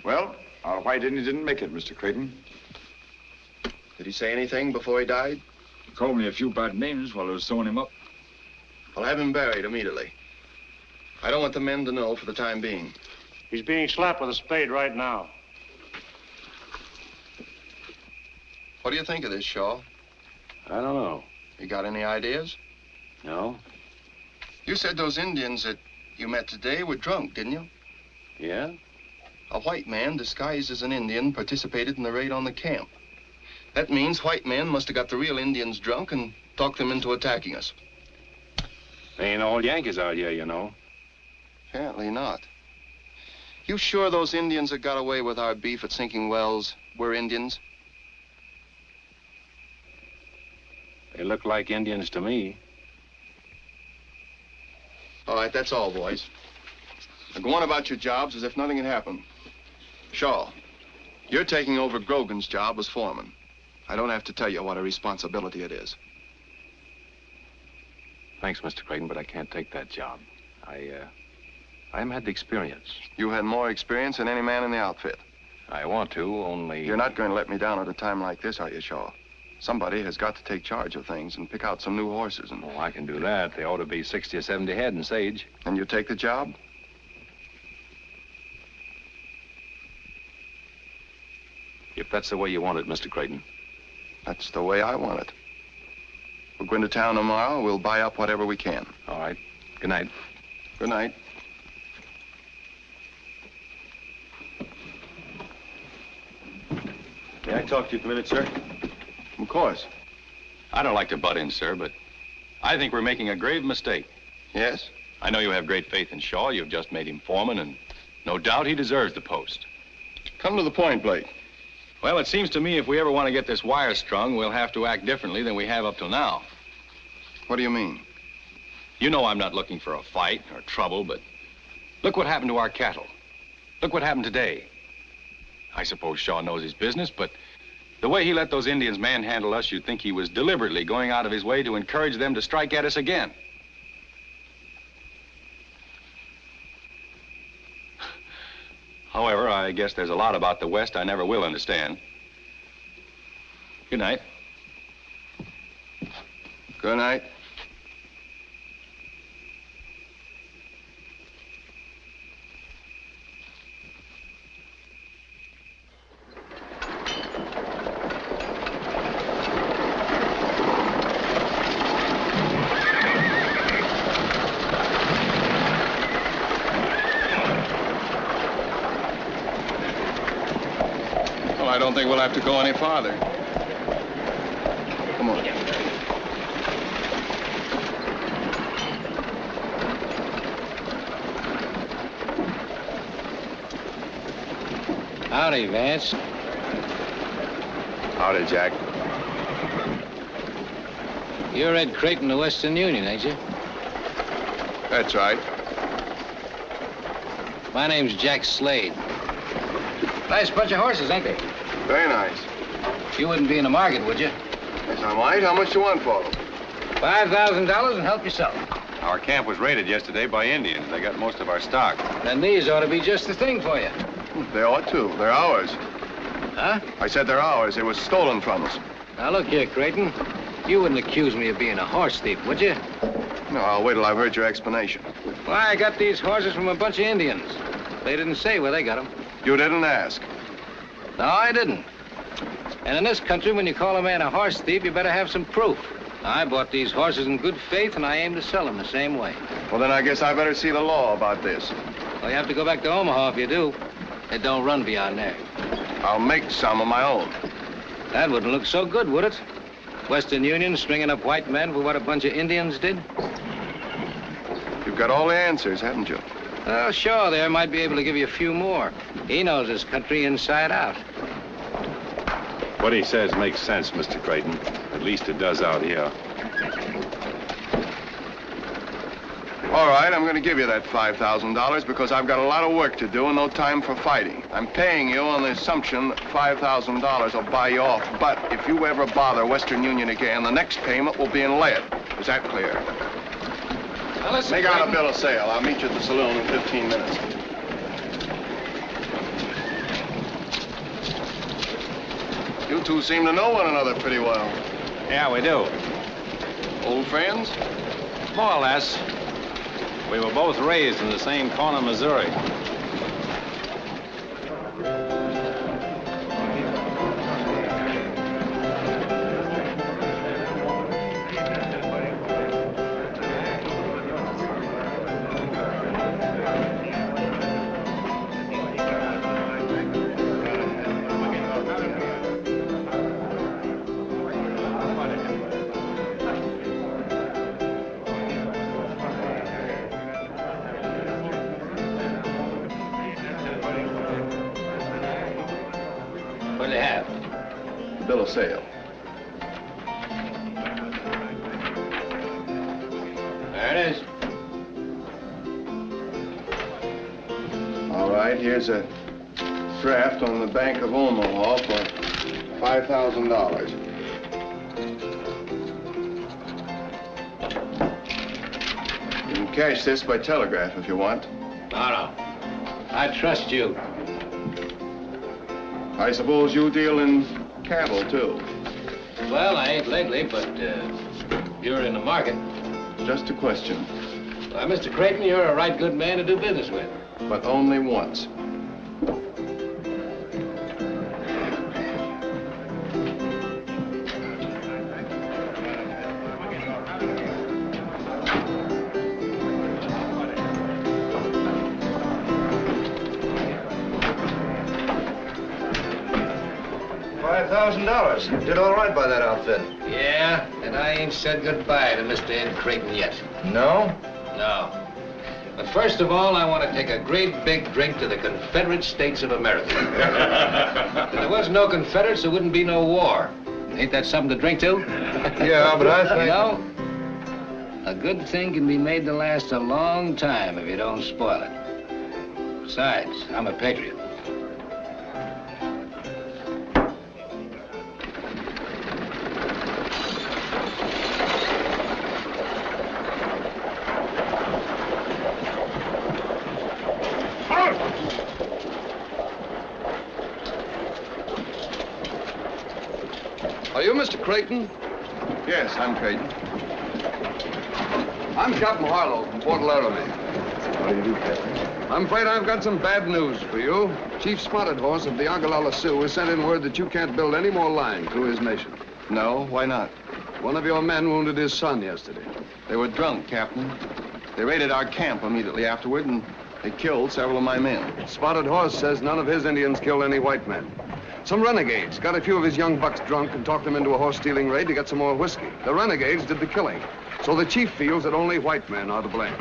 Well, our white Indian didn't make it, Mr. Creighton. Did he say anything before he died? He called me a few bad names while I was sewing him up. I'll have him buried immediately. I don't want the men to know for the time being. He's being slapped with a spade right now. What do you think of this, Shaw? I don't know. You got any ideas? No? You said those Indians that you met today were drunk, didn't you? Yeah? A white man disguised as an Indian participated in the raid on the camp. That means white men must have got the real Indians drunk and talked them into attacking us. They ain't all Yankees out here, you know. Apparently not. You sure those Indians that got away with our beef at Sinking Wells were Indians? They look like Indians to me. All right, that's all, boys. Now go on about your jobs as if nothing had happened. Shaw, you're taking over Grogan's job as foreman. I don't have to tell you what a responsibility it is. Thanks, Mr. Creighton, but I can't take that job. I haven't had the experience. You had more experience than any man in the outfit. I want to, only... You're not going to let me down at a time like this, are you, Shaw? Somebody has got to take charge of things and pick out some new horses and... Oh, I can do that. They ought to be 60 or 70 head in Sage. And you take the job? If that's the way you want it, Mr. Creighton. That's the way I want it. We'll go into town tomorrow. We'll buy up whatever we can. All right. Good night. Good night. May I talk to you for a minute, sir? Of course. I don't like to butt in, sir, but I think we're making a grave mistake. Yes? I know you have great faith in Shaw. You've just made him foreman, and no doubt he deserves the post. Come to the point, Blake. Well, it seems to me if we ever want to get this wire strung, we'll have to act differently than we have up till now. What do you mean? You know I'm not looking for a fight or trouble, but look what happened to our cattle. Look what happened today. I suppose Shaw knows his business, but the way he let those Indians manhandle us, you'd think he was deliberately going out of his way to encourage them to strike at us again. However, I guess there's a lot about the West I never will understand. Good night. Good night. I don't think we'll have to go any farther. Come on. Howdy, Vance. Howdy, Jack. You're Ed Creighton of Western Union, ain't you? That's right. My name's Jack Slade. Nice bunch of horses, ain't they? Very nice. You wouldn't be in the market, would you? Yes, I might. How much you want for them? $5,000 and help yourself. Our camp was raided yesterday by Indians. They got most of our stock. Then these ought to be just the thing for you. They ought to. They're ours. Huh? I said they're ours. They were stolen from us. Now, look here, Creighton. You wouldn't accuse me of being a horse thief, would you? No, I'll wait till I've heard your explanation. Why, I got these horses from a bunch of Indians. They didn't say where they got them. You didn't ask. No, I didn't. And in this country, when you call a man a horse thief, you better have some proof. I bought these horses in good faith, and I aim to sell them the same way. Well, then I guess I better see the law about this. Well, you have to go back to Omaha if you do. It don't run beyond there. I'll make some of my own. That wouldn't look so good, would it? Western Union stringing up white men for what a bunch of Indians did? You've got all the answers, haven't you? Well, sure, there might be able to give you a few more. He knows this country inside out. What he says makes sense, Mr. Creighton. At least it does out here. All right, I'm going to give you that $5,000 because I've got a lot of work to do and no time for fighting. I'm paying you on the assumption that $5,000 will buy you off. But if you ever bother Western Union again, the next payment will be in lead. Is that clear? Now, listen, Make out a bill of sale. I'll meet you at the saloon in 15 minutes. You two seem to know one another pretty well. Yeah, we do. Old friends? More or less. We were both raised in the same corner of Missouri. What do you have? The bill of sale. There it is. All right, here's a draft on the Bank of Omaha for $5,000. You can cash this by telegraph if you want. No. I trust you. I suppose you deal in cattle, too. Well, I ain't lately, but you're in the market. Just a question. Why, Mr. Creighton, you're a right good man to do business with. But only once. $5,000. Did all right by that outfit. Yeah, and I ain't said goodbye to Mr. Ed Creighton yet. No? No. But first of all, I want to take a great big drink to the Confederate States of America. If there was no Confederates, there wouldn't be no war. Ain't that something to drink to? Yeah, but I think... You know, a good thing can be made to last a long time if you don't spoil it. Besides, I'm a patriot. Are you Mr. Creighton? Yes, I'm Creighton. I'm Captain Harlow from Port Laramie. How do you do, Captain? I'm afraid I've got some bad news for you. Chief Spotted Horse of the Ogallala Sioux has sent in word that you can't build any more line through his nation. No, why not? One of your men wounded his son yesterday. They were drunk, Captain. They raided our camp immediately afterward, and they killed several of my men. Spotted Horse says none of his Indians killed any white men. Some renegades got a few of his young bucks drunk and talked them into a horse-stealing raid to get some more whiskey. The renegades did the killing. So the chief feels that only white men are to blame.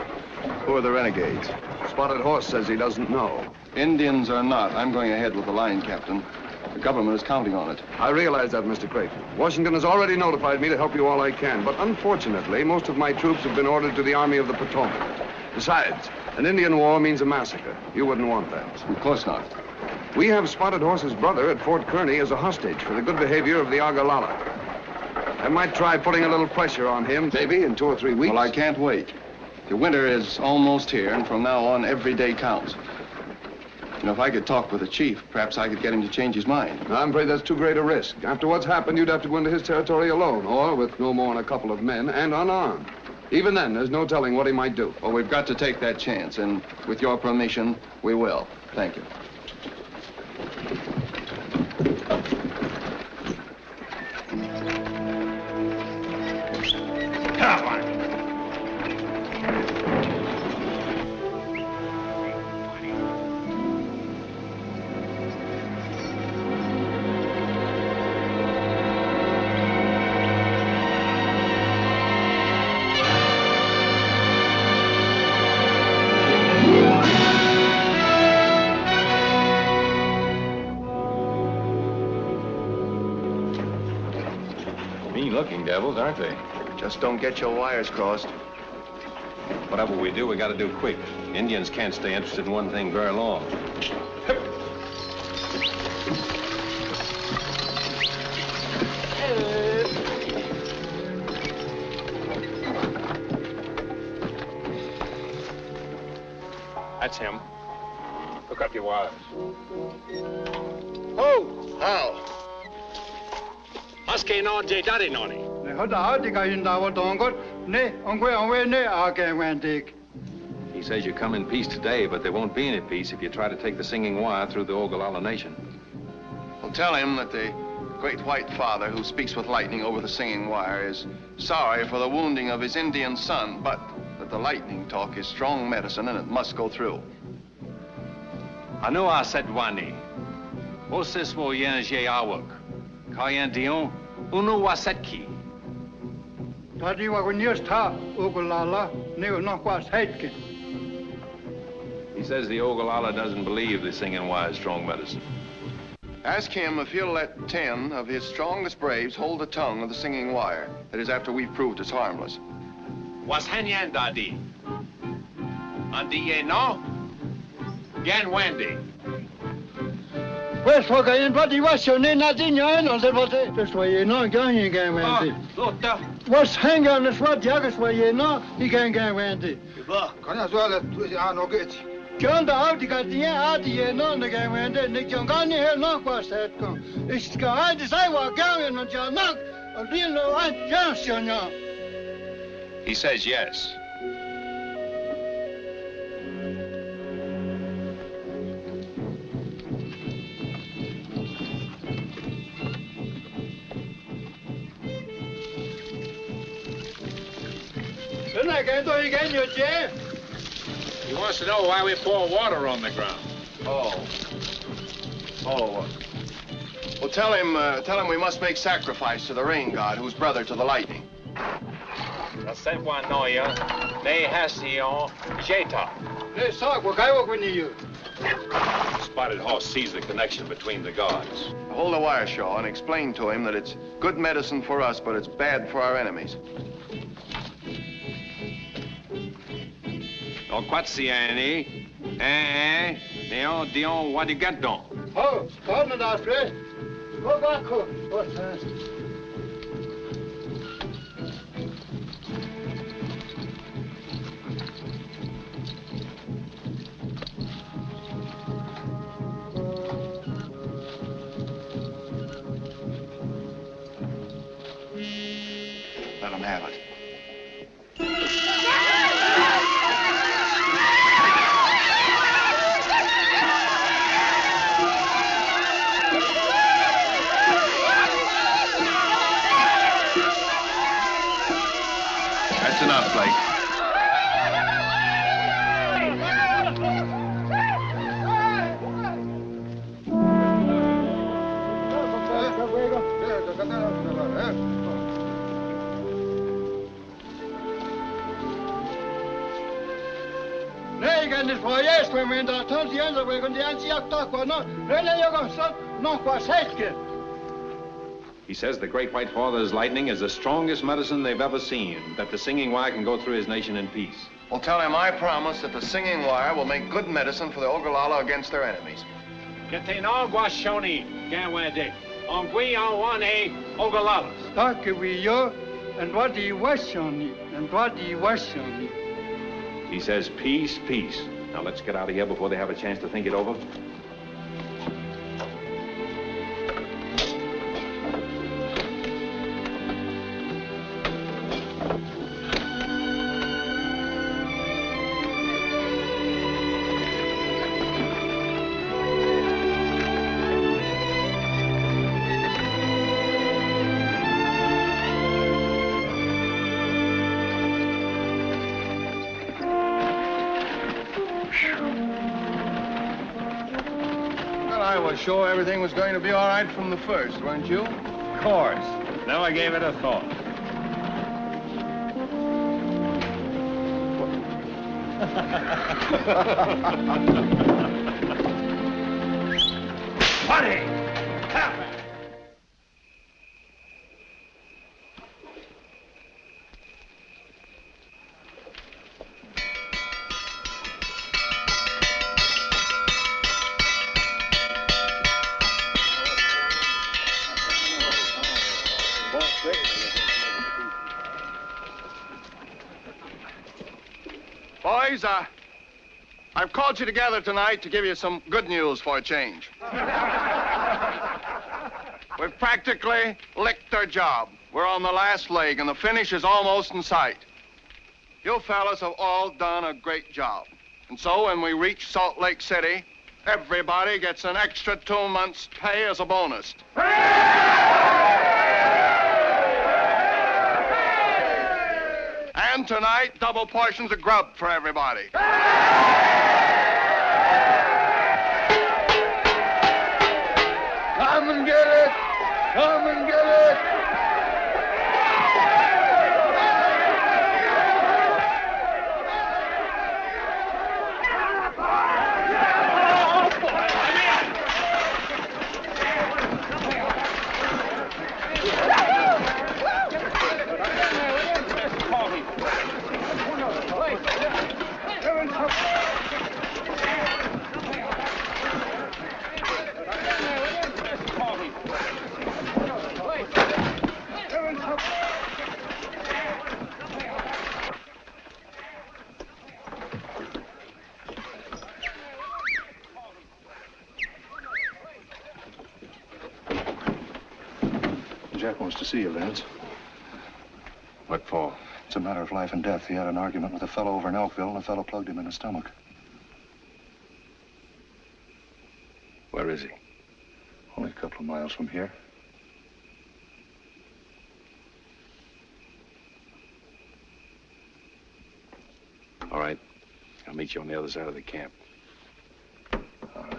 Who are the renegades? Spotted Horse says he doesn't know. Indians or not, I'm going ahead with the line, Captain. The government is counting on it. I realize that, Mr. Creighton. Washington has already notified me to help you all I can, but unfortunately, most of my troops have been ordered to the Army of the Potomac. Besides, an Indian war means a massacre. You wouldn't want that. Of course not. We have Spotted Horse's brother at Fort Kearny as a hostage for the good behavior of the Ogallala. I might try putting a little pressure on him, maybe in 2 or 3 weeks. Well, I can't wait. The winter is almost here, and from now on, every day counts. You know, if I could talk with the chief, perhaps I could get him to change his mind. I'm afraid that's too great a risk. After what's happened, you'd have to go into his territory alone, or with no more than a couple of men, and unarmed. Even then, there's no telling what he might do. Well, we've got to take that chance, and with your permission, we will. Thank you. Come on. Mean-looking devils, aren't they? Just don't get your wires crossed. Whatever we do, we got to do quick. Indians can't stay interested in one thing very long. That's him. Hook up your wires. Oh, how? Maske no je dari noni. He says you come in peace today, but there won't be any peace if you try to take the singing wire through the Ogallala Nation. Well, tell him that the great white father who speaks with lightning over the singing wire is sorry for the wounding of his Indian son, but that the lightning talk is strong medicine and it must go through. Anu a sedwani. Osis mo yen je awak. Kayan dion. Unu wasetki. Tadi wa gunios ta Ogallala ne no was headkin. He says the Ogallala doesn't believe the singing wire is strong medicine. Ask him if he'll let 10 of his strongest braves hold the tongue of the singing wire. That is, after we've proved it's harmless. Was henyan dadi. Andi ye no? Gan Wendy. West Hoga in Buddy was your name, not in your hand on the body. Just why you're not going again, Wendy. What's hanging on the swat, Yagas, why you're not, he can't get Wendy. Can as well as I no get. John the Auticatia, Adia, no, the game, and then the Jongani had not was that. It's got to say what going on, John, not a real Johnson. He says yes. He wants to know why we pour water on the ground. Oh. Well, tell him we must make sacrifice to the rain god, who's brother to the lightning. Spotted Horse sees the connection between the gods. Hold the wire, Shaw, and explain to him that it's good medicine for us, but it's bad for our enemies. Quatsiani, Dion, what you get done? Oh, come on, Alfred. Go back. What's that? Let him have it. That's enough, Blake. He says the Great White Father's lightning is the strongest medicine they've ever seen, that the singing wire can go through his nation in peace. Well, tell him I promise that the singing wire will make good medicine for the Ogallala against their enemies. And what do you wish on me? And what do you wish on me? He says peace, peace. Now let's get out of here before they have a chance to think it over. I was sure everything was going to be all right from the first, weren't you? Of course. Now I gave it a thought. Funny! Boys, I've called you together tonight to give you some good news for a change. We've practically licked our job. We're on the last leg, and the finish is almost in sight. You fellas have all done a great job. And so when we reach Salt Lake City, everybody gets an extra 2 months' pay as a bonus. And tonight, double portions of grub for everybody. Come and get it! Come and get it! Jack wants to see you, Vance. What for? It's a matter of life and death. He had an argument with a fellow over in Elkville, and the fellow plugged him in the stomach. Where is he? Only a couple of miles from here. All right. I'll meet you on the other side of the camp. All right.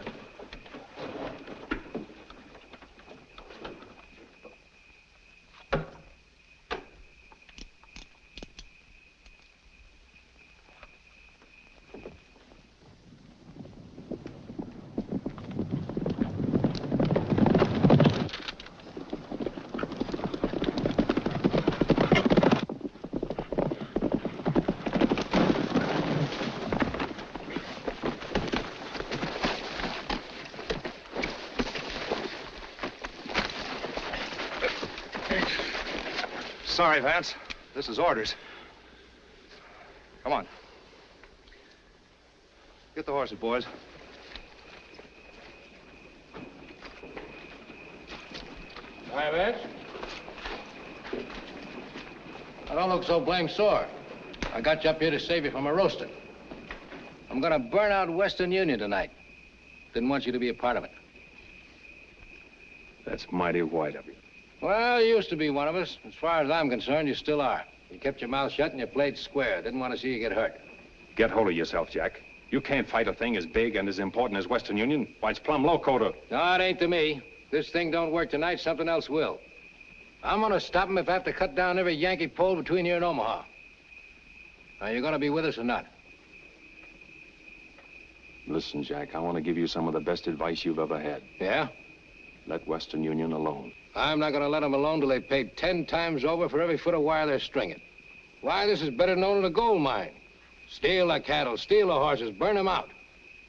Sorry, Vance. This is orders. Come on. Get the horses, boys. Hi, Vance. I don't look so blame sore. I got you up here to save you from a roasting. I'm gonna burn out Western Union tonight. Didn't want you to be a part of it. That's mighty white of you. Well, you used to be one of us. As far as I'm concerned, you still are. You kept your mouth shut and you played square. Didn't want to see you get hurt. Get hold of yourself, Jack. You can't fight a thing as big and as important as Western Union. Why, it's plumb loco to... No, it ain't to me. This thing don't work tonight, something else will. I'm gonna stop him if I have to cut down every Yankee pole between here and Omaha. Now, you gonna be with us or not? Listen, Jack, I want to give you some of the best advice you've ever had. Yeah? Let Western Union alone. I'm not gonna let them alone till they've paid 10 times over for every foot of wire they're stringing. Why, this is better than owning a gold mine. Steal the cattle, steal the horses, burn them out.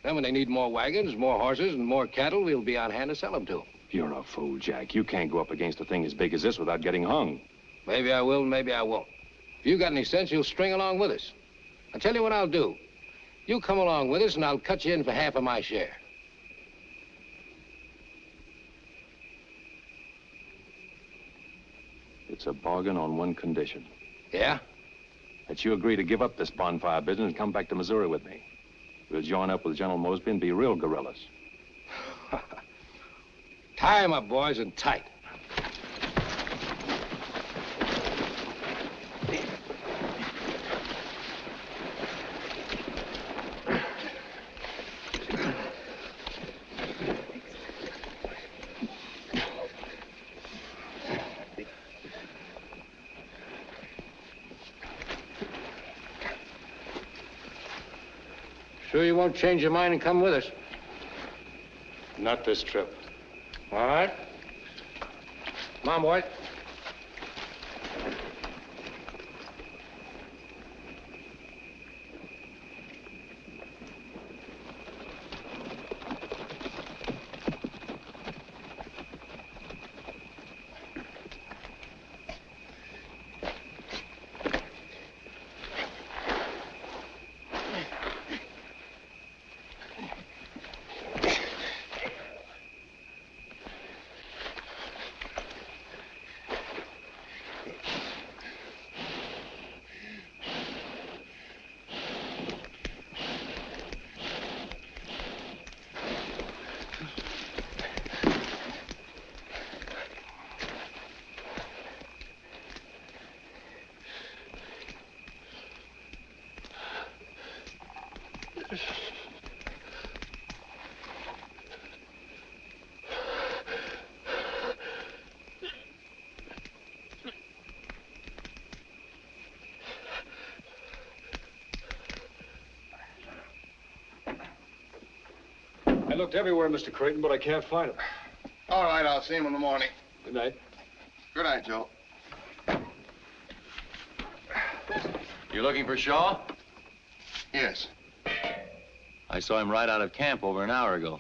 Then when they need more wagons, more horses, and more cattle, we'll be on hand to sell them to them. You're a fool, Jack. You can't go up against a thing as big as this without getting hung. Maybe I will, maybe I won't. If you got any sense, you'll string along with us. I'll tell you what I'll do. You come along with us, and I'll cut you in for half of my share. It's a bargain on one condition. Yeah? That you agree to give up this bonfire business and come back to Missouri with me. We'll join up with General Mosby and be real guerrillas. Tie 'em up, boys, and tight. Sure you won't change your mind and come with us? Not this trip. All right. Come on, boys. I looked everywhere, Mr. Creighton, but I can't find him. All right, I'll see him in the morning. Good night. Good night, Joe. You looking for Shaw? Yes. I saw him right out of camp over an hour ago.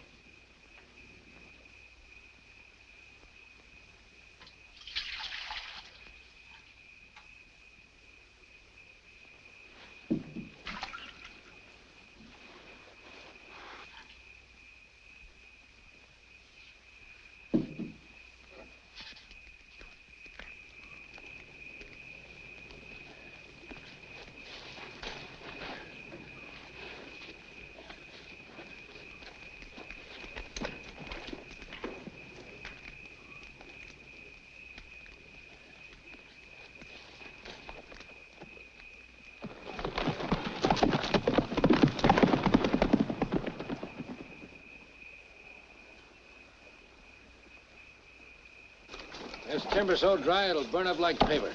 timber so dry it'll burn up like paper.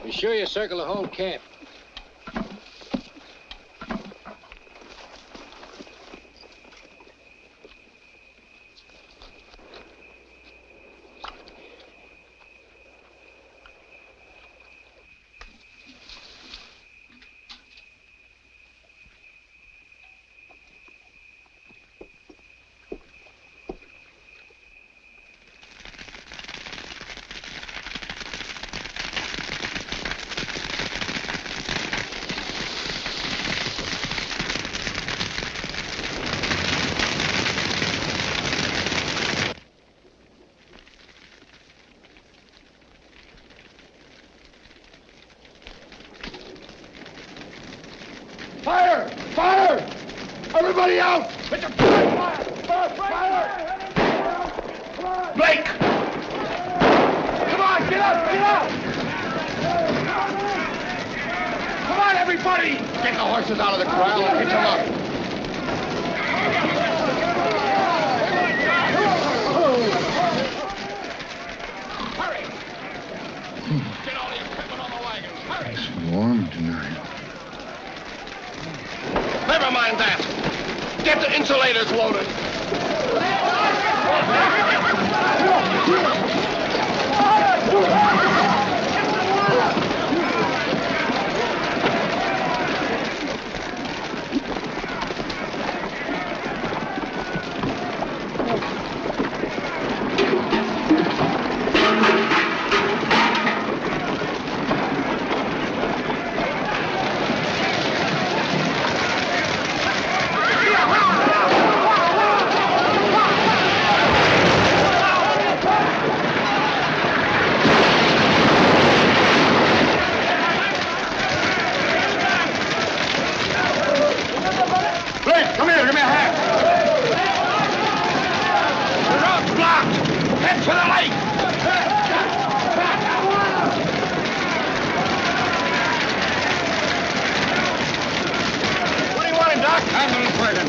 Be sure you circle the whole camp. Fire! Fire! Everybody out! Put your fire! Fire! Blake! Come on, get up! Get up! Come on, everybody! Get the horses out of the corral and hitch them up. Hurry! Get all the equipment on the wagons. Hurry! It's warm tonight. Never mind that. Get the insulators loaded. Come here, give me a hand. The road's blocked. Head for the lake. What do you want, Doc? Ambulance wagon.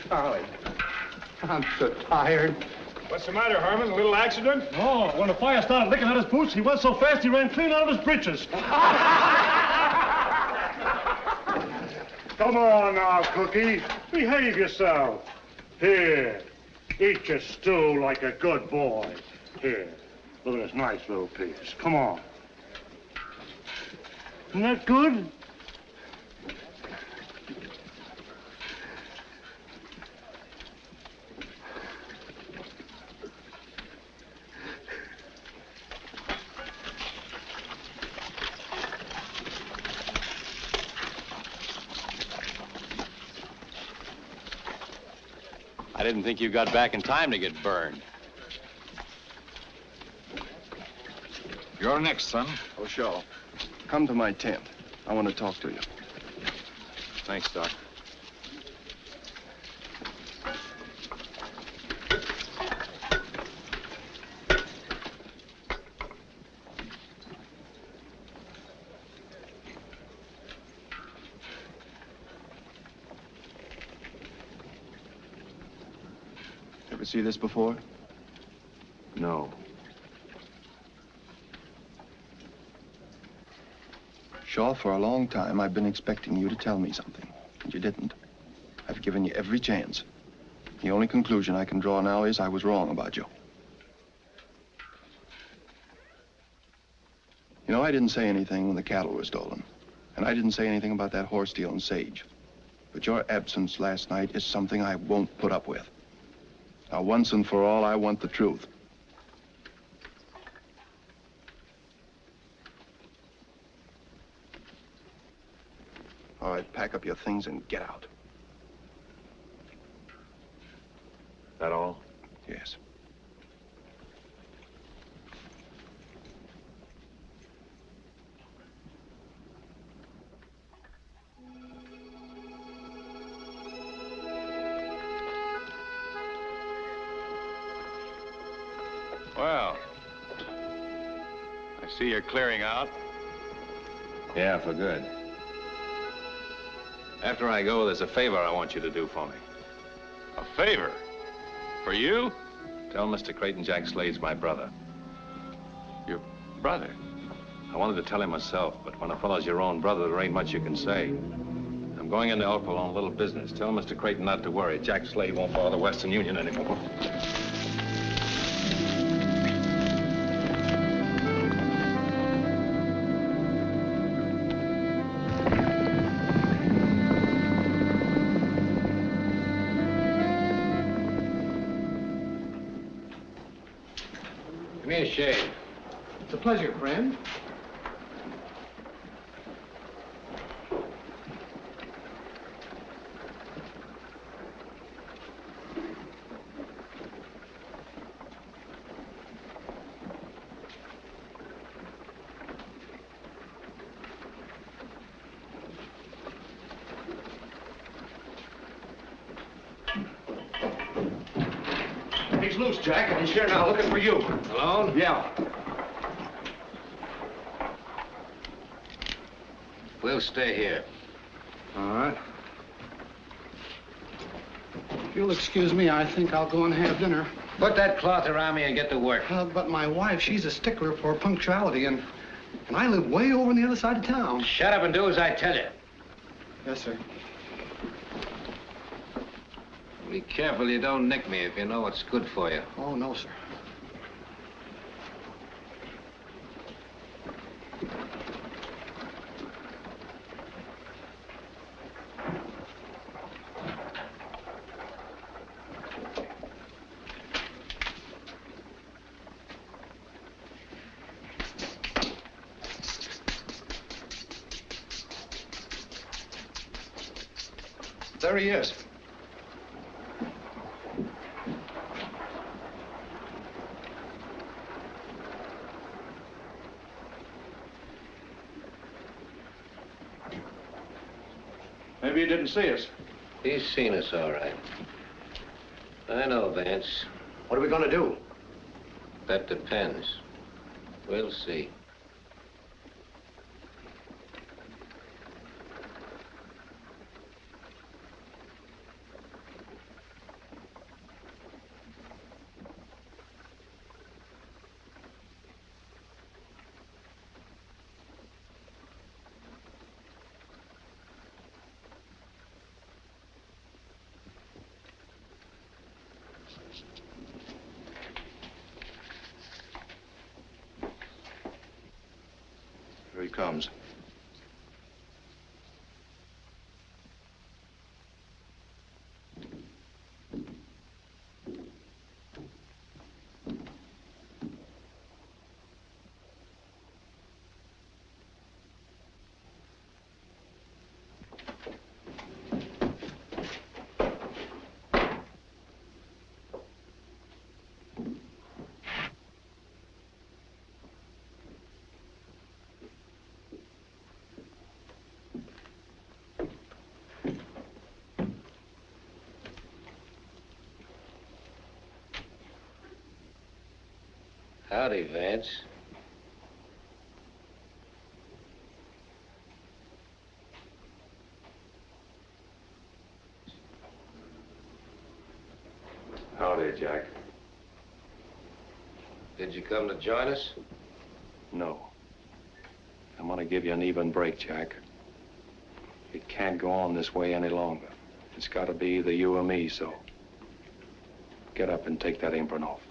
Charlie, I'm so tired. What's the matter, Harmon? A little accident? Oh, when the fire started licking at his boots, he went so fast he ran clean out of his breeches. Come on now, Cookie. Behave yourself. Here, eat your stew like a good boy. Here, look at this nice little piece. Come on. Isn't that good? I didn't think you got back in time to get burned. You're next, son. Oh, Shaw, come to my tent. I want to talk to you. Thanks, Doc. Ever see this before? No. Shaw, for a long time, I've been expecting you to tell me something, and you didn't. I've given you every chance. The only conclusion I can draw now is I was wrong about you. You know, I didn't say anything when the cattle were stolen, and I didn't say anything about that horse stealing Sage. But your absence last night is something I won't put up with. Now, once and for all, I want the truth. All right, pack up your things and get out. That all? Yes. Well, I see you're clearing out. Yeah, for good. After I go, there's a favor I want you to do for me. A favor? For you? Tell Mr. Creighton Jack Slade's my brother. Your brother? I wanted to tell him myself, but when a fellow's your own brother, there ain't much you can say. I'm going into Elkville on a little business. Tell Mr. Creighton not to worry. Jack Slade won't bother the Western Union anymore. Give me a shave. It's a pleasure, friend. He's loose, Jack, and he's here now looking for you. Alone? Yeah. We'll stay here. All right. If you'll excuse me, I think I'll go and have dinner. Put that cloth around me and get to work. But my wife, she's a stickler for punctuality, and I live way over on the other side of town. Shut up and do as I tell you. Yes, sir. Be careful you don't nick me if you know what's good for you. Oh, no, sir. There he is. Maybe he didn't see us. He's seen us, all right. I know, Vance. What are we going to do? That depends. We'll see. comes. Howdy, Vance. Howdy, Jack. Did you come to join us? No. I'm gonna give you an even break, Jack. It can't go on this way any longer. It's gotta be either you or me, so get up and take that apron off.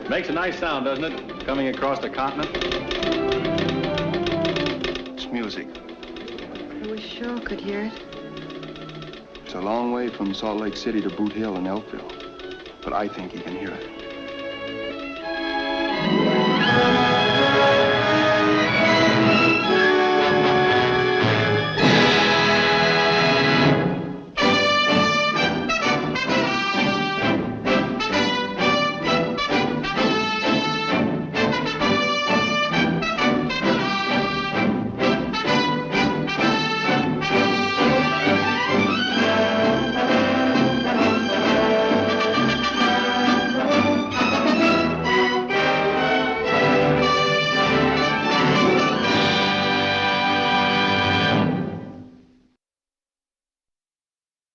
Makes a nice sound, doesn't it? Coming across the continent. It's music. I wish Shaw could hear it. It's a long way from Salt Lake City to Boot Hill and Elkville, but I think he can hear it.